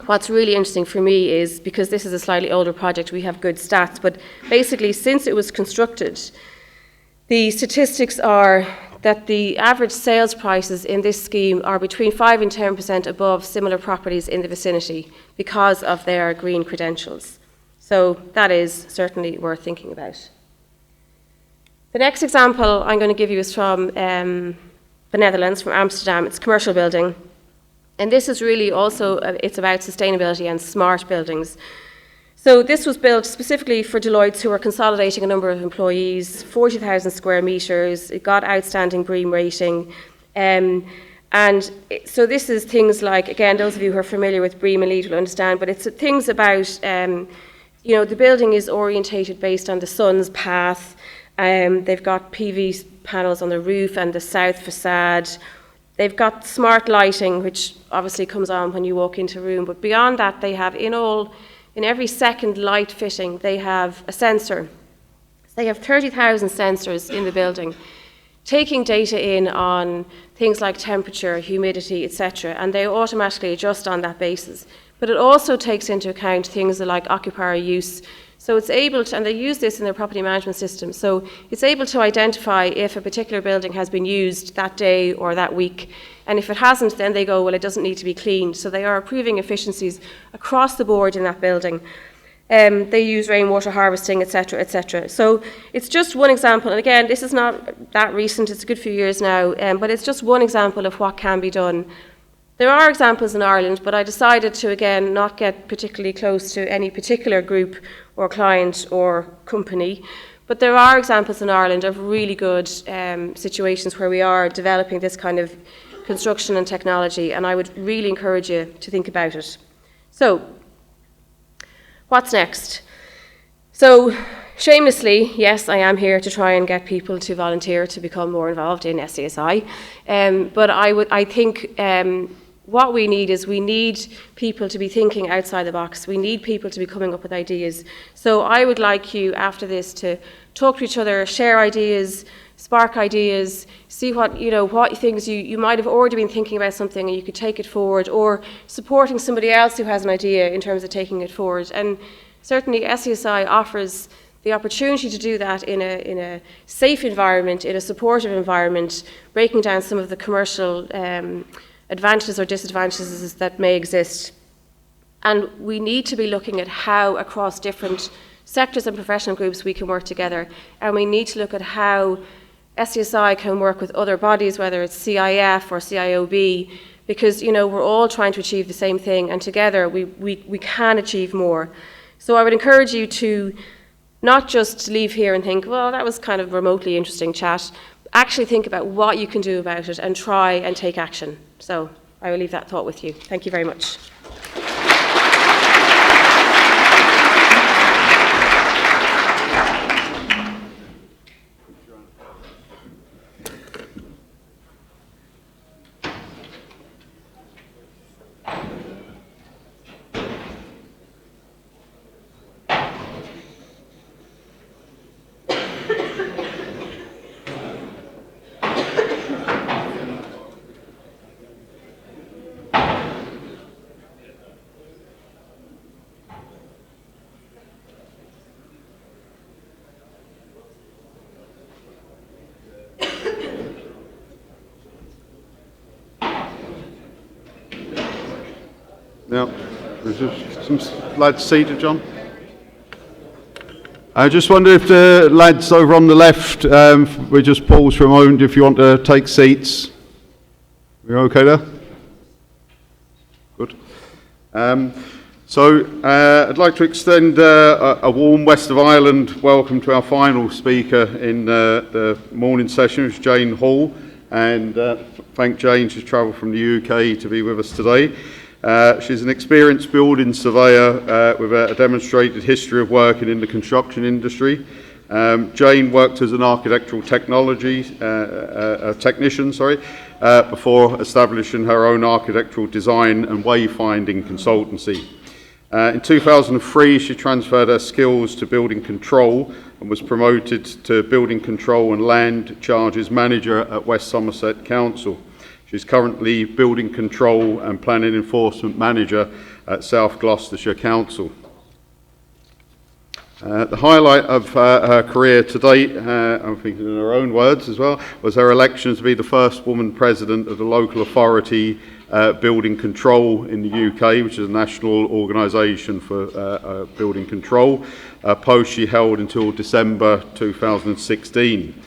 what's really interesting for me is, because this is a slightly older project, we have good stats, but basically since it was constructed, the statistics are that the average sales prices in this scheme are between 5 and 10% above similar properties in the vicinity because of their green credentials. So that is certainly worth thinking about. The next example I'm going to give you is from the Netherlands, from Amsterdam. It's a commercial building. And this is really also, it's about sustainability and smart buildings. So this was built specifically for Deloitte, who are consolidating a number of employees, 40,000 square metres. It got outstanding BREEAM rating. So this is things like, again, those of you who are familiar with BREEAM and LEED will understand, but it's things about, the building is orientated based on the sun's path. They've got PV panels on the roof and the south facade. They've got smart lighting, which obviously comes on when you walk into a room. But beyond that, they have in every second light fitting, they have a sensor. They have 30,000 sensors in the building, taking data in on things like temperature, humidity, etc., and they automatically adjust on that basis. But it also takes into account things like occupier use. So it's able to, and they use this in their property management system, so it's able to identify if a particular building has been used that day or that week. And if it hasn't, then they go, well, it doesn't need to be cleaned. So they are improving efficiencies across the board in that building. They use rainwater harvesting, etc., etc. So it's just one example. And again, this is not that recent. It's a good few years now. But it's just one example of what can be done. There are examples in Ireland, but I decided to, again, not get particularly close to any particular group or client or company. But there are examples in Ireland of really good situations where we are developing this kind of construction and technology, and I would really encourage you to think about it. So, what's next? So, shamelessly, yes, I am here to try and get people to volunteer to become more involved in SCSI, but I think what we need people to be thinking outside the box. We need people to be coming up with ideas. So I would like you, after this, to talk to each other, share ideas, spark ideas, see what things you might have already been thinking about something and you could take it forward, or supporting somebody else who has an idea in terms of taking it forward. And certainly SCSI offers the opportunity to do that in a safe environment, in a supportive environment, breaking down some of the commercial advantages or disadvantages that may exist. And we need to be looking at how across different sectors and professional groups we can work together. And we need to look at how SCSI can work with other bodies, whether it's CIF or CIOB, because we're all trying to achieve the same thing, and together we can achieve more. So I would encourage you to not just leave here and think, well, that was kind of remotely interesting chat. Actually think about what you can do about it and try and take action. So I will leave that thought with you. Thank you very much. Now, there's just some lads seated, John. I just wonder if the lads over on the left, we just pause for a moment if you want to take seats. We're okay there? Good. I'd like to extend a warm West of Ireland welcome to our final speaker in the morning session, which is Jane Hall, and thank Jane, she's travelled from the UK to be with us today. She's an experienced building surveyor with a demonstrated history of working in the construction industry. Jane worked as an architectural technician, before establishing her own architectural design and wayfinding consultancy. In 2003, she transferred her skills to building control and was promoted to building control and land charges manager at West Somerset Council. She's currently building control and planning enforcement manager at South Gloucestershire Council. The highlight of her career to date, I'm thinking in her own words as well, was her election to be the first woman president of the local authority Building Control in the UK, which is a national organisation for building control, a post she held until December 2016.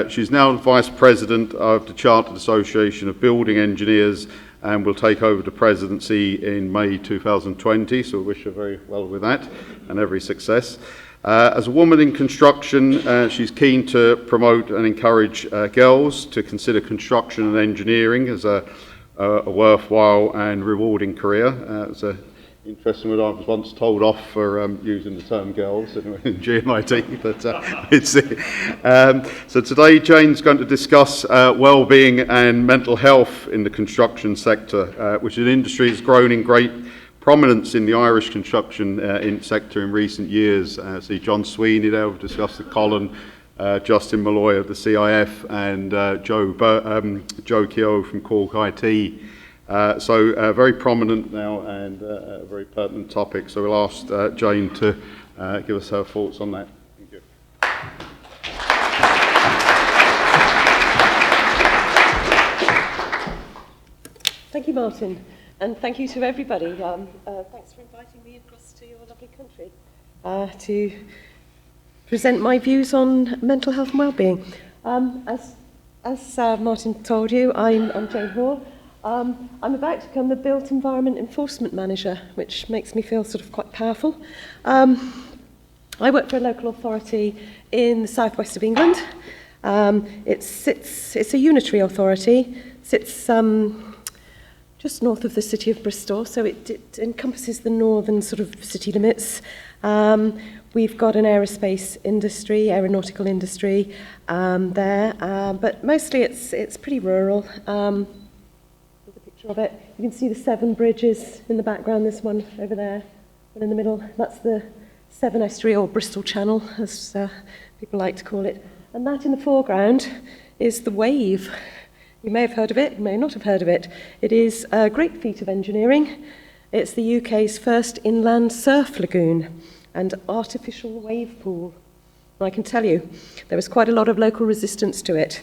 She's now Vice President of the Chartered Association of Building Engineers and will take over the presidency in May 2020, so we wish her very well with that and every success. As a woman in construction, she's keen to promote and encourage girls to consider construction and engineering as a worthwhile and rewarding career. It's an interesting word. I was once told off for using the term girls in GMIT, but so today Jane's going to discuss well-being and mental health in the construction sector, which is an industry that's grown in great prominence in the Irish construction sector in recent years. See John Sweeney there, we've discussed the Colin, Justin Malloy of the CIF, and Joe Keogh from Cork IT. So very prominent now and a very pertinent topic. So we'll ask Jane to give us her thoughts on that. Thank you. Thank you, Martin, and thank you to everybody. Thanks for inviting me across to your lovely country to present my views on mental health and well-being. As Martin told you, I'm Jane Hall. I'm about to become the Built Environment Enforcement Manager, which makes me feel sort of quite powerful. I work for a local authority in the southwest of England. It's a unitary authority, sits just north of the city of Bristol, so it encompasses the northern sort of city limits. We've got an aerospace industry, aeronautical industry there, but mostly it's pretty rural. There's a picture of it. You can see the 7 bridges in the background, this one over there, one in the middle. That's the Severn Estuary, or Bristol Channel, as people like to call it. And that in the foreground is the Wave. You may have heard of it, you may not have heard of it. It is a great feat of engineering. It's the UK's first inland surf lagoon and artificial wave pool. And I can tell you, there was quite a lot of local resistance to it.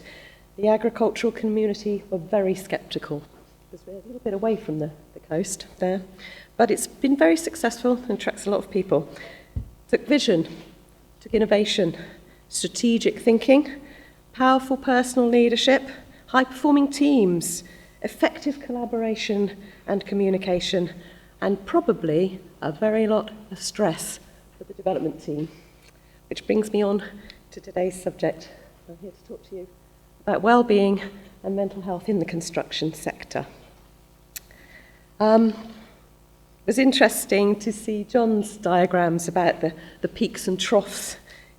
The agricultural community were very sceptical, because we're a little bit away from the coast there. But it's been very successful and attracts a lot of people. Took vision, took innovation, strategic thinking, powerful personal leadership, high-performing teams, effective collaboration and communication, and probably a very lot of stress for the development team. Which brings me on to today's subject. I'm here to talk to you about well-being and mental health in the construction sector. It was interesting to see John's diagrams about the peaks and troughs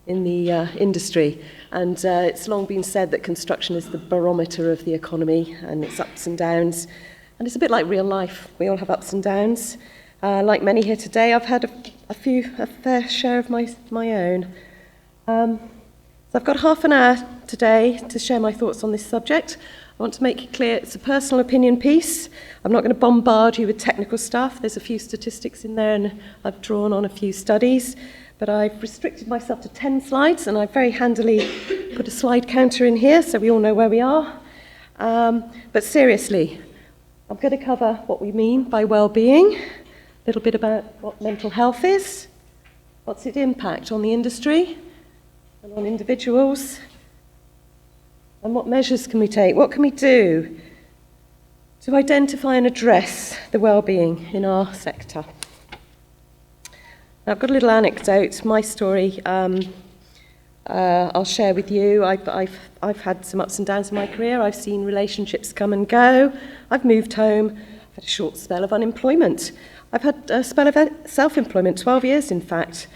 in the industry, and it's long been said that construction is the barometer of the economy and its ups and downs, and it's a bit like real life. We all have ups and downs. Like many here today, I've had a fair share of my own. So I've got half an hour today to share my thoughts on this subject. I want to make it clear it's a personal opinion piece. I'm not going to bombard you with technical stuff. There's a few statistics in there, and I've drawn on a few studies. But I've restricted myself to 10 slides, and I've very handily put a slide counter in here so we all know where we are. But seriously, I'm going to cover what we mean by well-being, a little bit about what mental health is, what's its impact on the industry and on individuals, and what measures can we take, what can we do to identify and address the well-being in our sector. Now, I've got a little anecdote, my story. I'll share with you. I've had some ups and downs in my career. I've seen relationships come and go. I've moved home. I've had a short spell of unemployment. I've had a spell of self-employment, 12 years in fact,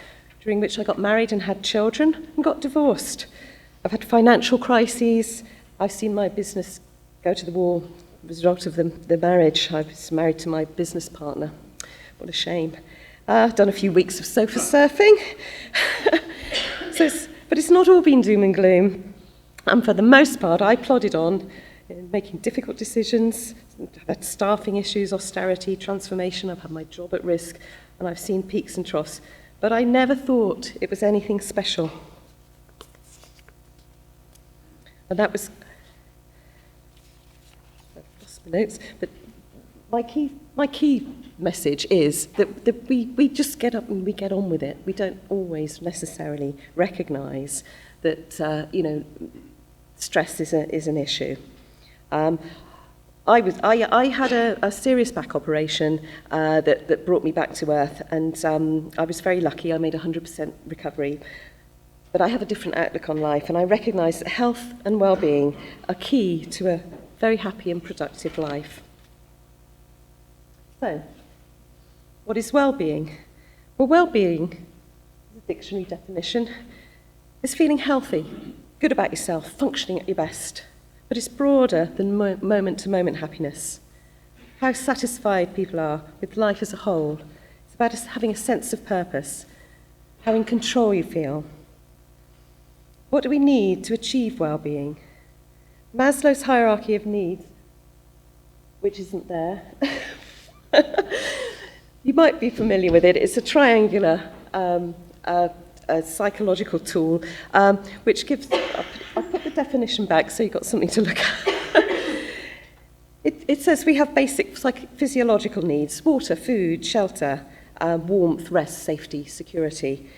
during which I got married and had children and got divorced. I've had financial crises. I've seen my business go to the wall as a result of the marriage. I was married to my business partner. What a shame. Done a few weeks of sofa surfing. But it's not all been doom and gloom. And for the most part, I plodded on, making difficult decisions. I've had staffing issues, austerity, transformation. I've had my job at risk, and I've seen peaks and troughs. But I never thought it was anything special. And that was, I've lost my notes, but my key message is that we just get up and we get on with it. We don't always necessarily recognise that, stress is an issue. I had a serious back operation that brought me back to earth, and I was very lucky. I made 100% recovery. But I have a different outlook on life, and I recognise that health and well-being are key to a very happy and productive life. So, what is well-being? Well, well-being, the dictionary definition, is feeling healthy, good about yourself, functioning at your best. But it's broader than moment-to-moment happiness. How satisfied people are with life as a whole. It's about us having a sense of purpose, how in control you feel. What do we need to achieve well-being? Maslow's hierarchy of needs, which isn't there. You might be familiar with it. It's a triangular a psychological tool, which gives... I'll put the definition back so you've got something to look at. It says we have basic physiological needs: water, food, shelter, warmth, rest, safety, security.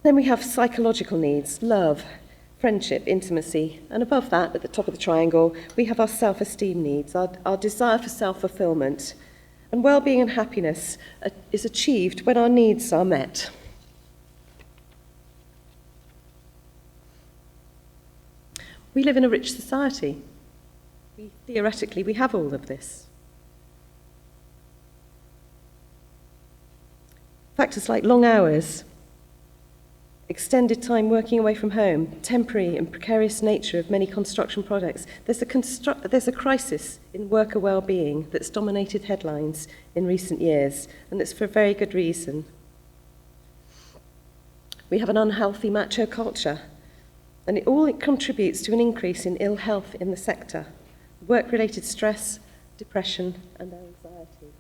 Then we have psychological needs: love, friendship, intimacy. And above that, at the top of the triangle, we have our self-esteem needs, our desire for self-fulfillment. And well-being and happiness is achieved when our needs are met. We live in a rich society. Theoretically, we have all of this. Factors like long hours, extended time working away from home, temporary and precarious nature of many construction projects. There's a crisis in worker well-being that's dominated headlines in recent years, and it's for a very good reason. We have an unhealthy macho culture, and it contributes to an increase in ill health in the sector: work-related stress, depression, and anxiety.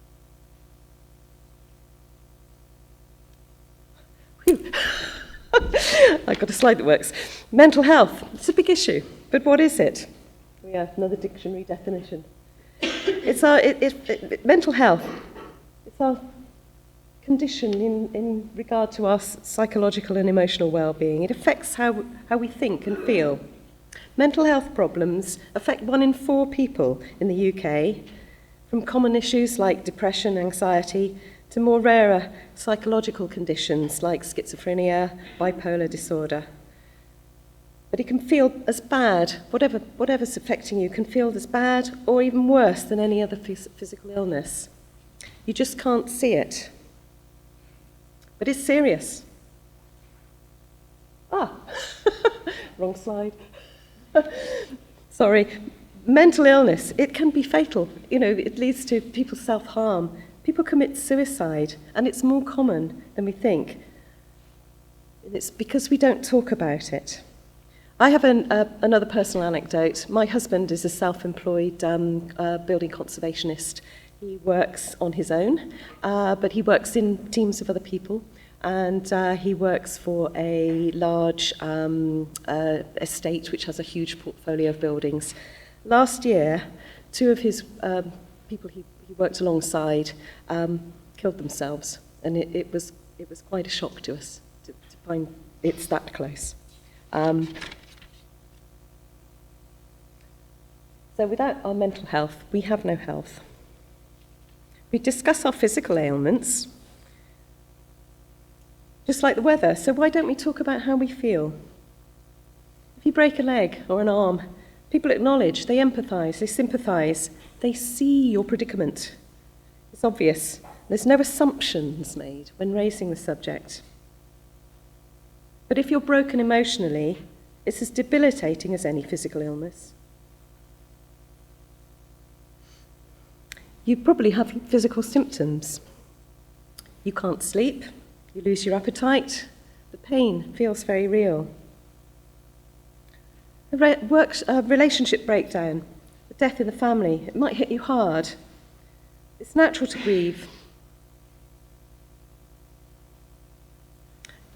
Whew. I've got a slide that works. Mental health, it's a big issue, but what is it? We have another dictionary definition. It's mental health. It's our condition in regard to our psychological and emotional well-being. It affects how we think and feel. Mental health problems affect 1 in 4 people in the UK, from common issues like depression, anxiety, to more rarer psychological conditions like schizophrenia, bipolar disorder. But it can feel as bad, whatever's affecting you can feel as bad or even worse than any other physical illness. You just can't see it. But it's serious. Wrong slide. Sorry. Mental illness, it can be fatal. It leads to people self-harm. People commit suicide, and it's more common than we think. It's because we don't talk about it. I have another personal anecdote. My husband is a self-employed building conservationist. He works on his own, but he works in teams of other people, and he works for a large estate which has a huge portfolio of buildings. Last year, 2 of his people he worked alongside killed themselves, and it was quite a shock to us to find it's that close. So without our mental health, we have no health. We discuss our physical ailments, just like the weather, so why don't we talk about how we feel? If you break a leg or an arm, people acknowledge, they empathise, they sympathise, they see your predicament. It's obvious. There's no assumptions made when raising the subject. But if you're broken emotionally, it's as debilitating as any physical illness. You probably have physical symptoms. You can't sleep, you lose your appetite, the pain feels very real. A relationship breakdown, a death in the family, it might hit you hard. It's natural to grieve.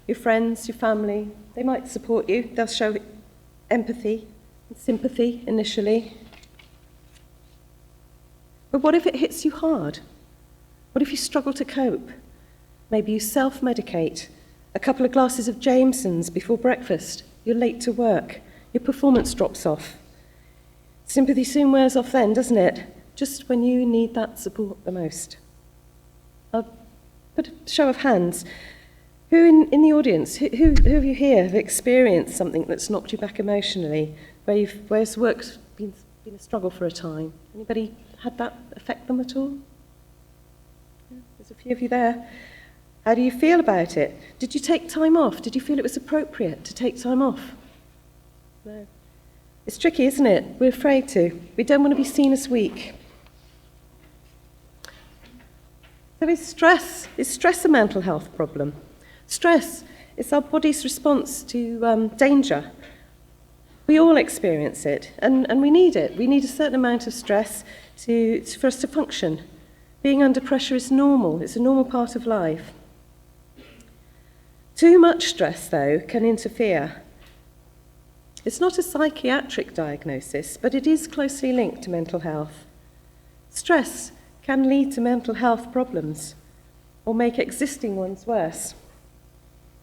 Your friends, your family, they might support you. They'll show empathy and sympathy initially. But what if it hits you hard? What if you struggle to cope? Maybe you self-medicate. A couple of glasses of Jameson's before breakfast. You're late to work. Your performance drops off. Sympathy soon wears off then, doesn't it? Just when you need that support the most. I'll put a show of hands. Who in the audience, who of you here have experienced something that's knocked you back emotionally, where work's been a struggle for a time? Anybody had that affect them at all? Yeah, there's a few of you there. How do you feel about it? Did you take time off? Did you feel it was appropriate to take time off? No. It's tricky, isn't it? We're afraid to. We don't want to be seen as weak. So is stress a mental health problem? Stress is our body's response to danger. We all experience it, and we need it. We need a certain amount of stress for us to function. Being under pressure is normal. It's a normal part of life. Too much stress, though, can interfere. It's not a psychiatric diagnosis, but it is closely linked to mental health. Stress can lead to mental health problems or make existing ones worse.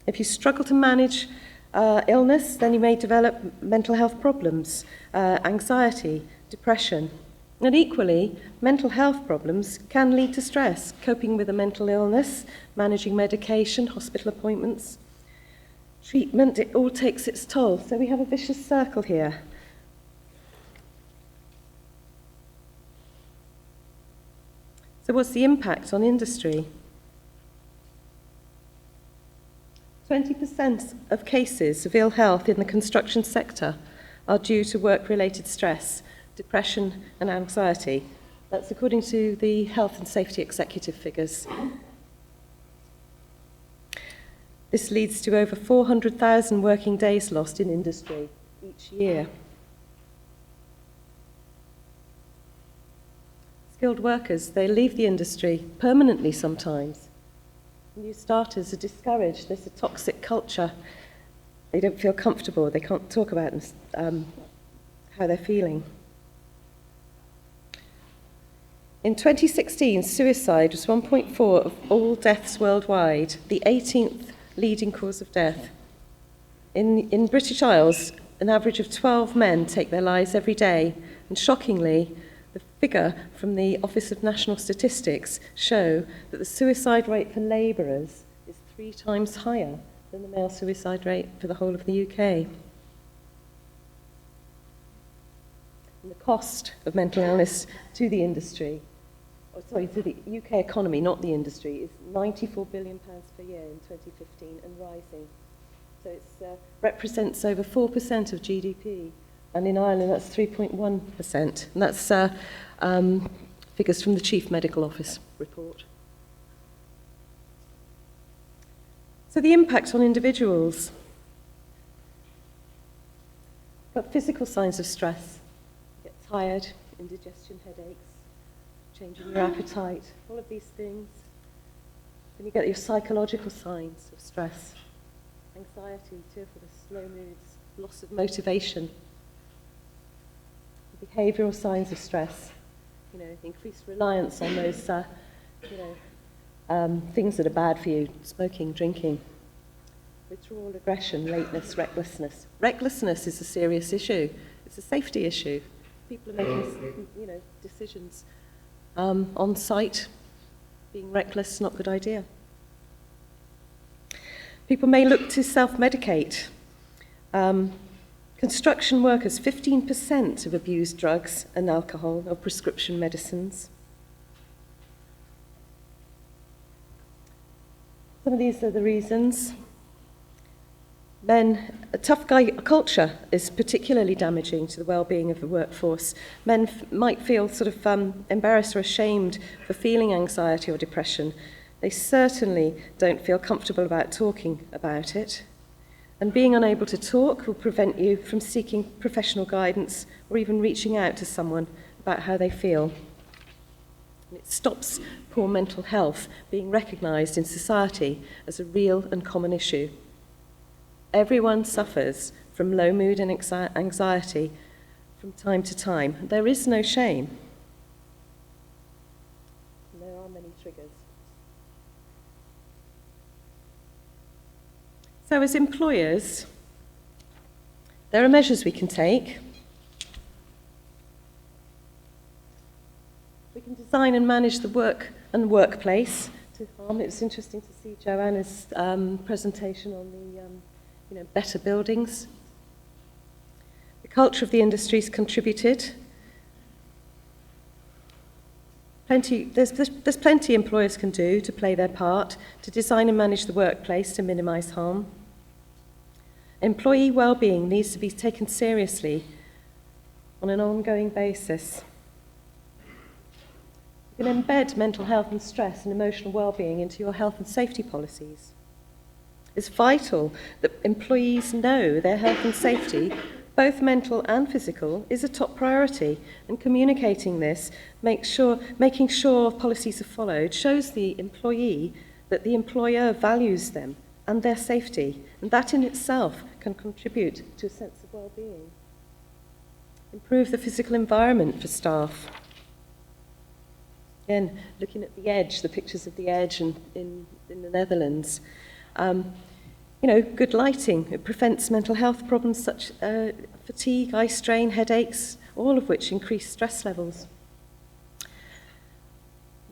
If you struggle to manage illness, then you may develop mental health problems, anxiety, depression. And equally, mental health problems can lead to stress, coping with a mental illness, managing medication, hospital appointments, treatment. It all takes its toll. So we have a vicious circle here. So what's the impact on industry? 20% of cases of ill health in the construction sector are due to work-related stress, depression and anxiety. That's according to the Health and Safety Executive figures. This leads to over 400,000 working days lost in industry each year. Skilled workers, they leave the industry permanently sometimes. New starters are discouraged. There's a toxic culture. They don't feel comfortable. They can't talk about how they're feeling. In 2016, suicide was 1.4 of all deaths worldwide, the 18th leading cause of death. In British Isles, an average of 12 men take their lives every day, and shockingly, the figure from the Office of National Statistics show that the suicide rate for labourers is 3 times higher than the male suicide rate for the whole of the UK. And the cost of mental illness to the industry, to the UK economy, not the industry, is £94 billion per year in 2015 and rising. So it represents over 4% of GDP. And in Ireland, that's 3.1%. And that's figures from the Chief Medical Office report. So the impact on individuals. Got physical signs of stress. You get tired, indigestion, headaches, changing your appetite, all of these things. Then you get your psychological signs of stress. Anxiety, tearfulness, slow moods, loss of motivation. Behavioural signs of stress, increased reliance on those, things that are bad for you, smoking, drinking, withdrawal, aggression, lateness, recklessness. Recklessness is a serious issue. It's a safety issue. People are making, decisions on site. Being reckless, not a good idea. People may look to self-medicate. Construction workers, 15% have abused drugs and alcohol or prescription medicines. Some of these are the reasons. Men, a tough guy culture is particularly damaging to the well-being of the workforce. Men might feel sort of embarrassed or ashamed for feeling anxiety or depression They certainly don't feel comfortable about talking about it. And being unable to talk will prevent you from seeking professional guidance or even reaching out to someone about how they feel. And it stops poor mental health being recognised in society as a real and common issue. Everyone suffers from low mood and anxiety from time to time. There is no shame. And there are many triggers. So as employers, there are measures we can take. We can design and manage the work and workplace to harm. It was interesting to see Joanna's presentation on the better buildings. The culture of the industry's contributed. There's plenty employers can do to play their part to design and manage the workplace to minimise harm. Employee well-being needs to be taken seriously on an ongoing basis. You can embed mental health and stress and emotional well-being into your health and safety policies. It's vital that employees know their health and safety, both mental and physical, is a top priority, and communicating this, making sure policies are followed, shows the employee that the employer values them and their safety, and that in itself can contribute to a sense of well-being. Improve the physical environment for staff. Again, looking at the Edge, the pictures of the Edge in the Netherlands. Good lighting, it prevents mental health problems such as fatigue, eye strain, headaches, all of which increase stress levels.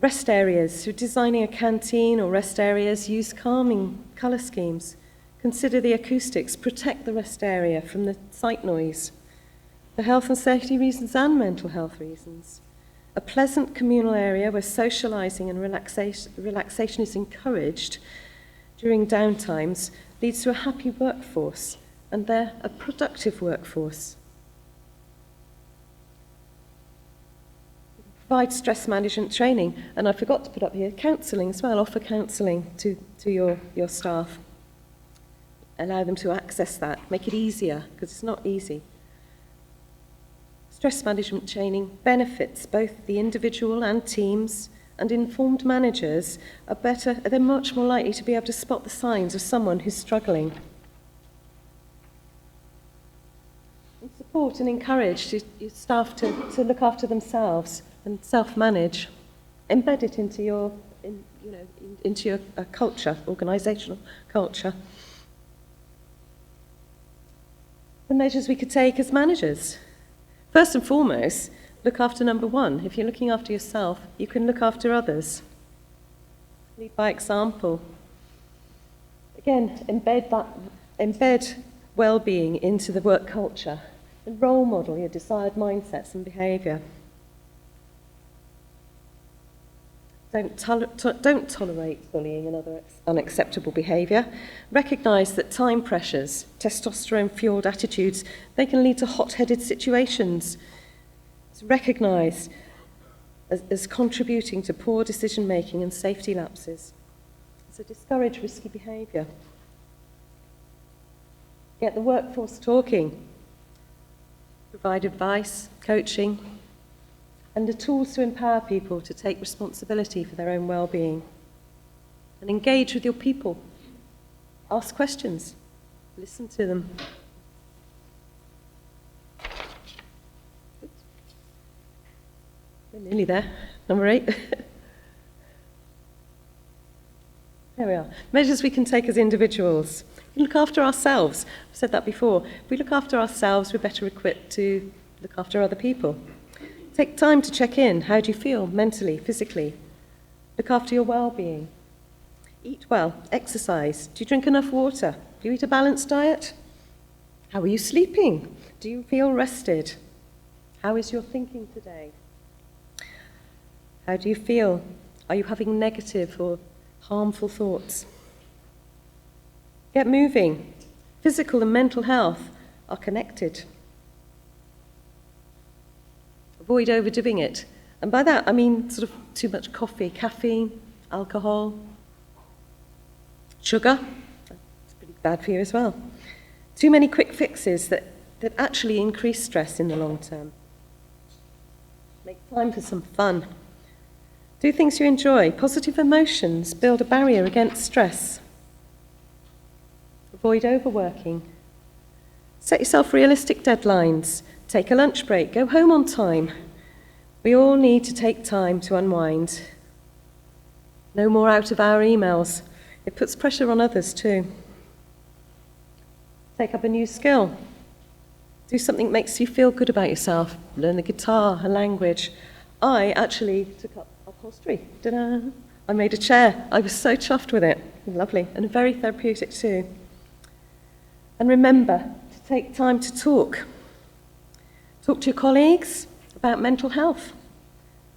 Rest areas, so designing a canteen or rest areas, use calming colour schemes. Consider the acoustics, protect the rest area from the site noise, for health and safety reasons and mental health reasons. A pleasant communal area where socialising and relaxation is encouraged during downtimes leads to a happy workforce and they're a productive workforce. Provide stress management training, and I forgot to put up here, counselling as well, offer counselling to your staff. Allow them to access that, make it easier, because it's not easy. Stress management training benefits both the individual and teams, and informed managers they're much more likely to be able to spot the signs of someone who's struggling. And support and encourage your staff to look after themselves and self-manage. Embed it into your culture, organisational culture. The measures we could take as managers. First and foremost, look after number one. If you're looking after yourself, you can look after others. Lead by example. Again, embed well-being into the work culture and role model your desired mindsets and behaviour. Don't tolerate bullying and other unacceptable behaviour. Recognise that time pressures, testosterone-fuelled attitudes, they can lead to hot-headed situations. It's recognised as contributing to poor decision-making and safety lapses. So discourage risky behaviour. Get the workforce talking. Provide advice, coaching, and the tools to empower people to take responsibility for their own well-being. And engage with your people. Ask questions. Listen to them. We're nearly there. Number 8. There we are. Measures we can take as individuals. We look after ourselves. I've said that before. If we look after ourselves, we're better equipped to look after other people. Take time to check in. How do you feel mentally, physically? Look after your well-being. Eat well, exercise. Do you drink enough water? Do you eat a balanced diet? How are you sleeping? Do you feel rested? How is your thinking today? How do you feel? Are you having negative or harmful thoughts? Get moving. Physical and mental health are connected. Avoid overdoing it. And by that, I mean sort of too much coffee, caffeine, alcohol, Sugar, that's pretty bad for you as well. Too many quick fixes that actually increase stress in the long term. Make time for some fun. Do things you enjoy. Positive emotions build a barrier against stress. Avoid overworking. Set yourself realistic deadlines. Take a lunch break. Go home on time. We all need to take time to unwind. No more out-of-hour emails. It puts pressure on others too. Take up a new skill. Do something that makes you feel good about yourself. Learn the guitar, a language. I actually took up upholstery. Ta-da! I made a chair. I was so chuffed with it. Lovely. And very therapeutic too. And remember to take time to talk. Talk to your colleagues about mental health.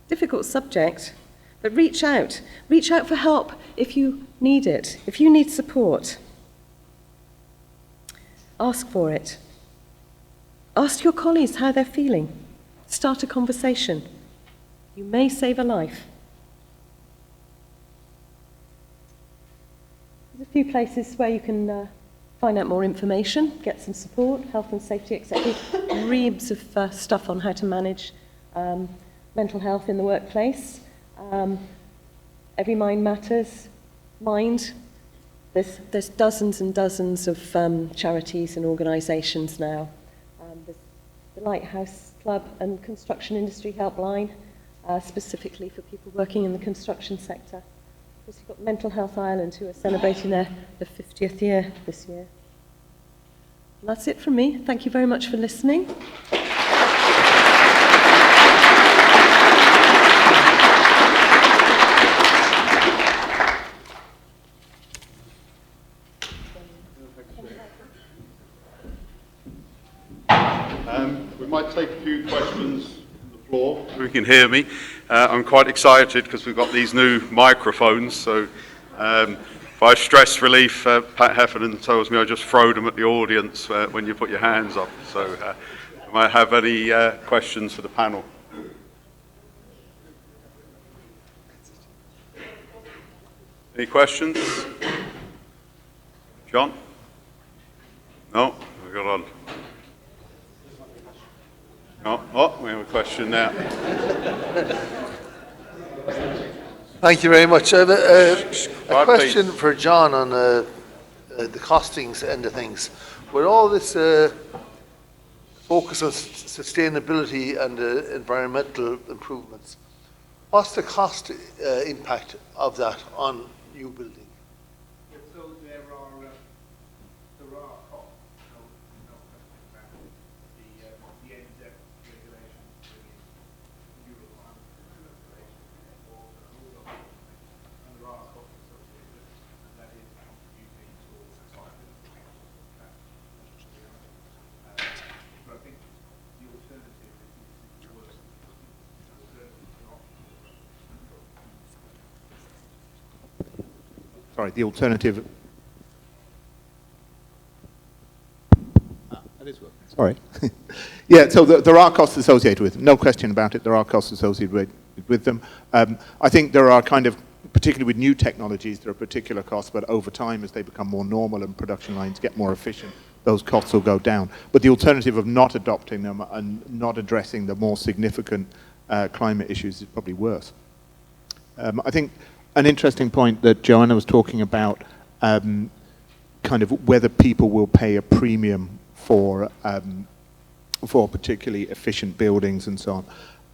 Difficult subject, but reach out. Reach out for help if you need it, if you need support. Ask for it. Ask your colleagues how they're feeling. Start a conversation. You may save a life. There's a few places where you can find out more information, get some support, health and safety, etc. Reams of stuff on how to manage mental health in the workplace. Every Mind Matters, Mind. There's dozens and dozens of charities and organisations now. There's the Lighthouse Club and Construction Industry Helpline, specifically for people working in the construction sector. Of course, you've got Mental Health Ireland, who are celebrating their 50th year this year. And that's it from me. Thank you very much for listening. We might take a few questions from the floor, if you can hear me. I'm quite excited because we've got these new microphones, so by stress relief, Pat Heffernan tells me I just throw them at the audience when you put your hands up. So you might have any questions for the panel. Any questions? John? No? We got on. Oh, we have a question now. Thank you very much. I have a question for John on the costings end of things. With all this focus on sustainability and environmental improvements, what's the cost impact of that on new building? So there are costs, no question about it. The end regulations bring in new requirements for regulation and there are costs associated with it, and that is contributing towards society. But I think the alternative is worse. Sorry, the alternative. That is working. Sorry. Yeah, so there are costs associated with it. No question about it. There are costs associated with them. I think there are kind of, particularly with new technologies, there are particular costs, but over time, as they become more normal and production lines get more efficient, those costs will go down. But the alternative of not adopting them and not addressing the more significant climate issues is probably worse. I think an interesting point that Joanna was talking about, kind of whether people will pay a premium for particularly efficient buildings and so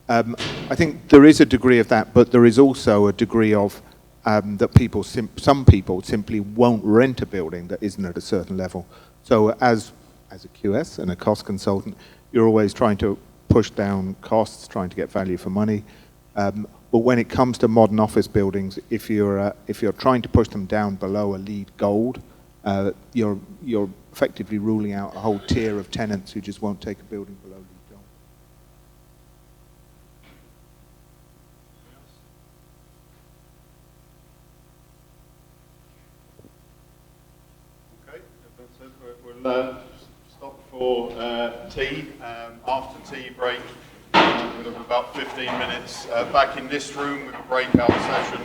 on. I think there is a degree of that, but there is also a degree of that some people simply won't rent a building that isn't at a certain level. So as a QS and a cost consultant, you're always trying to push down costs, trying to get value for money. But when it comes to modern office buildings, if you're trying to push them down below a LEED Gold, you're effectively ruling out a whole tier of tenants who just won't take a building below LEED Gold. Okay, that's it. We'll stop for tea. After tea break, we'll have about 15 minutes back in this room with a breakout session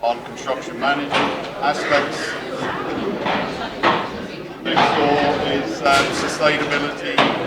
on construction management aspects. Next door is sustainability